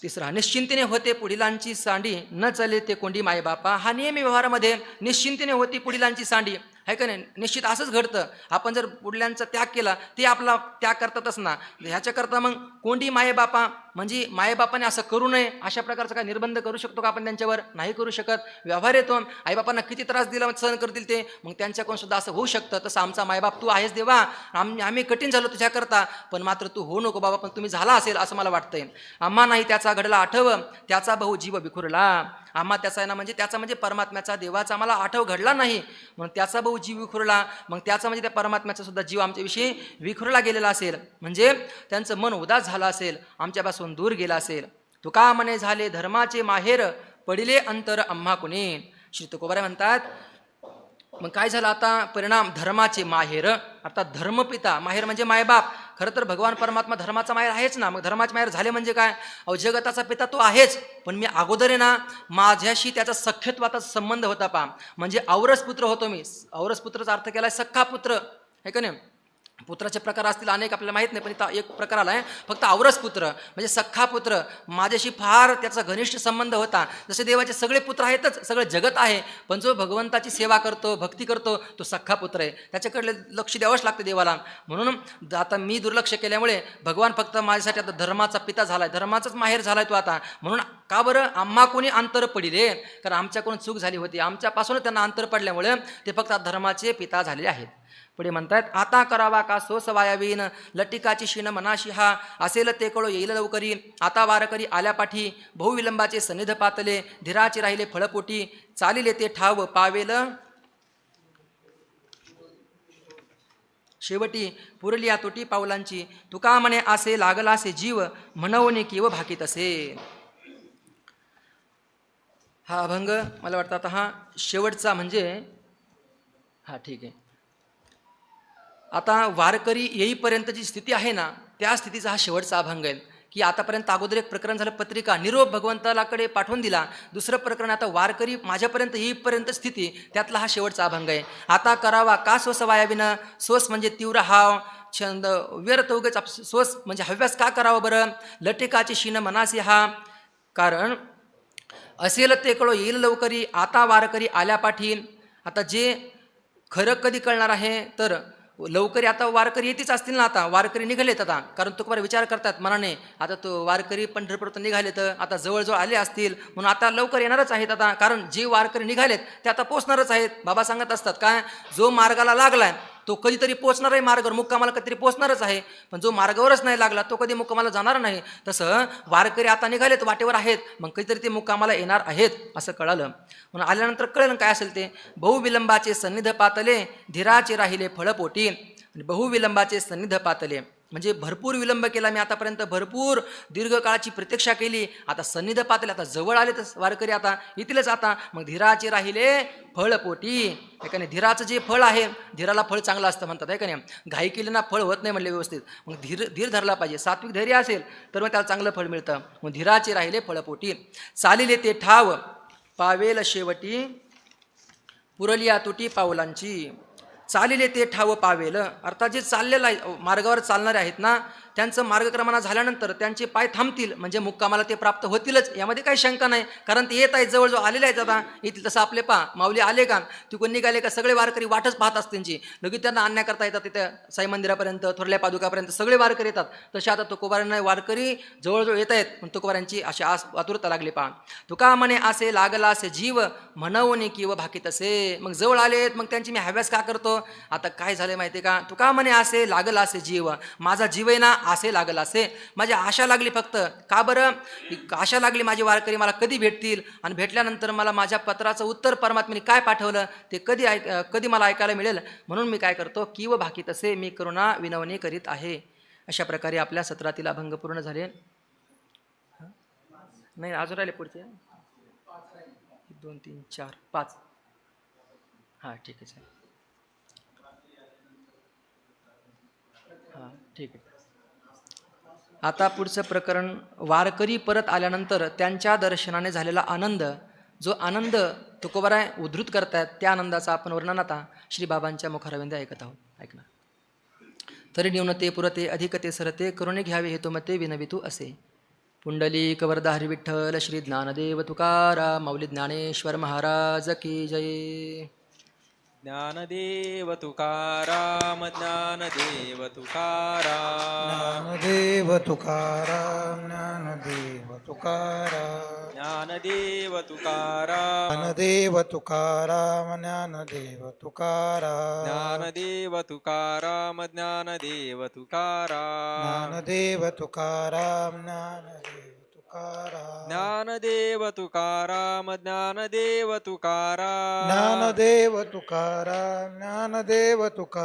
तिसरा, निश्चिंतीने होते पुढीलांची सांडी, न चले ते कोंडी मायबापा. हा नियम व्यवहारामध्ये, निश्चिंतीने होती पुढीलांची सांडी, आहे का नाही? निश्चित असंच घडतं. आपण जर पुढल्यांचा त्याग केला, ते आपला त्याग करतातच ना. ह्याच्याकरता मग कोंडी मायबापा, म्हणजे मायबापाने असं करू नये अशा प्रकारचा काय निर्बंध करू शकतो का आपण त्यांच्यावर? नाही करू शकत. व्यवहार येतो, आईबापांना किती त्रास दिला सहन करतील ते, मग त्यांच्याकडून सुद्धा असं होऊ शकतं. तसं आमचा मायबाप तू आहेस देवा, आम्ही कठीण झालो तुझ्याकरता, पण मात्र तू होऊ नको बाबा, पण तुम्ही झाला असेल असं मला वाटतंय. आम्हा नाही त्याचा घडला आठव, त्याचा भाऊ जीव विखुरला. आम्हा त्याचा आहे ना, म्हणजे त्याचा म्हणजे परमात्म्याचा, देवाचा आम्हाला आठव घडला नाही, म्हणून त्याचा भाऊ जीव विखुरला. मग त्याचा म्हणजे त्या परमात्म्याचा सुद्धा जीव आमच्याविषयी विखुरला गेलेला असेल, म्हणजे त्यांचं मन उदास झालं असेल, आमच्यापासून दूर गेला असेल. तुका मने झाले धर्माचे माहेर, पडिले अंतर आम्हा कुणी. श्री तुकोबारा म्हणतात, मग काय झालं आता परिणाम? धर्माचे माहेर, अर्थात धर्मपिता. माहेर म्हणजे मायबाप. खरं तर भगवान परमात्मा धर्माचा माहेर आहेच ना. मग धर्माचे माहेर झाले म्हणजे काय? अहो, जगताचा पिता तो आहेच, पण मी अगोदर आहे ना, माझ्याशी त्याचा सख्यत्वाचा संबंध होता पा, म्हणजे औरस पुत्र होतो मी. औरस पुत्राचा अर्थ केला सख्खा पुत्र, आहे का नाही? पुत्राचे प्रकार असतील अनेक, आपल्याला माहीत नाही, पण इथं एक प्रकार आला आहे फक्त औरस पुत्र, म्हणजे सख्खा पुत्र. माझ्याशी फार त्याचा घनिष्ठ संबंध होता. जसे देवाचे सगळे पुत्र आहेतच, सगळं जगत आहे, पण जो भगवंताची सेवा करतो, भक्ती करतो, तो सख्खा पुत्र आहे. त्याच्याकडे लक्ष द्यावंच लागतं देवाला. म्हणून आता मी दुर्लक्ष केल्यामुळे भगवान फक्त माझ्यासाठी आता धर्माचा पिता झालाय, धर्माचाच माहेर झालाय तो आता. म्हणून का बरं? आम्हा कोणी अंतर पडिले, कारण आमच्याकडून चूक झाली होती, आमच्यापासून त्यांना अंतर पडल्यामुळे ते फक्त धर्माचे पिता झालेले आहेत. पुढे म्हणतात, आता करावा का सोस वायावीन, लटिकाची शीन मनाशी हा, असेल ते कळो येईल लवकरी. आता वारकरी आल्या पाठी, बहुविलंबाचे सन्निध पातले, धीराचे राहिले फळपोटी, चालिले ते ठाव पावेल शेवटी, पुरली या तोटी पावलांची. तुका म्हणे असे लागलासे जीव, म्हणवणे किव भाकीत असे. हा अभंग मला वाटतं आता हा शेवटचा, म्हणजे हा ठीक आहे. आता वारकरी येईपर्यंतची स्थिती आहे ना, त्या स्थितीचा हा शेवटचा अभंग आहे. की आतापर्यंत अगोदर एक प्रकरण झालं, पत्रिका निरोप भगवंतालाकडे पाठवून दिला. दुसरं प्रकरण आता वारकरी माझ्यापर्यंत येईपर्यंत स्थिती, त्यातला हा शेवटचा अभंग आहे. आता करावा का सोस वायाविनं, सोस म्हणजे तीव्र हाव, छंद व्यर्थ उगच सोस म्हणजे हव्यास का करावं बरं. लटिकाची शीन मनासी हा, कारण असेल ते कळो येईल लवकरी. आता वारकरी आल्या पाठी, आता जे खरं कधी कळणार आहे तर लवकरी. आता वारकरी येतीच असतील ना, आता वारकरी निघालेत आता, कारण तुकोबार विचार करतात मनाने, आता तो वारकरी पंढरपूरतून निघाले तर आता जवळजवळ आले असतील, म्हणून आता लवकर येणारच आहेत आता, कारण जे वारकरी निघालेत ते आता पोचणारच आहेत. बाबा सांगत असतात काय, जो मार्गाला लागलाय तो कधीतरी पोचणार आहे, मार्गावर मुक्कामाला कधीतरी पोचणारच आहे, पण जो मार्गावरच नाही लागला तो कधी मुक्कामाला जाणार नाही. तसं वारकरी आता निघालेत, वाटेवर आहेत, मग कधीतरी ते मुक्कामाला येणार आहेत असं कळालं. म्हणून आल्यानंतर कळलं काय असेल ते, बहुविलंबाचे सन्निध पातले, धीराचे राहिले फळपोटी. बहुविलंबाचे सन्निध पातले म्हणजे भरपूर विलंब केला मी आतापर्यंत, भरपूर दीर्घकाळाची प्रतीक्षा केली, आता सन्निध पातले, आता जवळ आले तर वारकरी आता येतीलच. आता मग धीराचे राहिले फळ पोटी. एकाने धीराचं जे फळ आहे, धीराला फळ चांगलं असतं म्हणतात आहे का नाही. घाई केली ना फळ होत नाही म्हणले व्यवस्थित. मग धीर धरला पाहिजे, सात्विक धैर्य असेल तर मग त्याला चांगलं फळ मिळतं. मग धीराचे राहिले फळ पोटी. चालिले ते ठाव पावेल शेवटी, पुरलिया तुटी पावलांची. चालिले ते ठाव पावेल, अर्थात जे चाललेलं आहे, मार्गावर चालणारे आहेत ना, त्यांचं मार्गक्रमणा झाल्यानंतर त्यांचे पाय थांबतील, म्हणजे मुक्कामाला ते प्राप्त होतीलच, यामध्ये काही शंका नाही. कारण ते येत आहेत, जवळजवळ आलेले आहेत. आता येतील तसं आपले माऊली आले का, तिकडून निघाले का, सगळे वारकरी वाटच पाहत असतात त्यांची. लगेच त्यांना आणण्या करता येतात तिथे साई मंदिरापर्यंत, थोरल्या पादुकापर्यंत सगळे वारकरी येतात. तसे आता तुकोबारांना वारकरी जवळजवळ येत आहेत, पण तुकोबारांची अशी आतुरता लागली पहा. तुका म्हणे असे लागला असे जीव, म्हणून किंवा भाकीत असे. मग जवळ आलेत, मग त्यांची मी हव्यास का करतो. आता काय झाले माहिती का, तुका म्हणे असे लागला असे जीव, माझा जीव आहे ना असे लागला असे. माझी आशा लागली फक्त. का बरं आशा लागली, माझे वारकरी मला कधी भेटतील, आणि भेटल्यानंतर मला माझ्या पत्राचं उत्तर परमात्म्याने काय पाठवलं ते कधी मला ऐकायला मिळेल. म्हणून मी काय करतो, किव भाकीत असे मी करुणा विनवणी करीत आहे. अशा प्रकारे आपल्या सत्रातील अभंग पूर्ण झाले. नाही अजून राहिले पुढचे 2 3 4 5. हां ठीक आहे सर. हां ठीक आहे. आता पुढचं प्रकरण, वारकरी परत आल्यानंतर त्यांच्या दर्शनाने झालेला आनंद, जो आनंद तुकोबाराय उद्धृत करतायत, त्या आनंदाचा आपण वर्णन आता श्री बाबांच्या मुखारविंदे ऐकत आहोत. ऐकणार. तरी न्यूनते पुरते अधिकते सरते, करुणे घ्यावे हेतुमते विनवितू असे. पुंडलिक वरदा हरी विठ्ठल श्री ज्ञानदेव तुकाराम माऊली ज्ञानेश्वर महाराज की जय. ज्ञानदेव तुकाराम, ज्ञानदेव तुकाराम, ज्ञानदेव तुकाराम, ज्ञानदेव तुकाराम, ज्ञानदेव तुकाराम, ज्ञानदेव तुकाराम, ज्ञानदेव तुकाराम, ज्ञानदेव तुकाराम, ज्ञानदेव तुकाराम, ज्ञानदेव तुकाराम, ज्ञानदेव तुकाराम, ज्ञानदेव तुकाराम, ज्ञानदेव तुकाराम, ज्ञानदेव तुकाराम, ज्ञानदेव तुकाराम.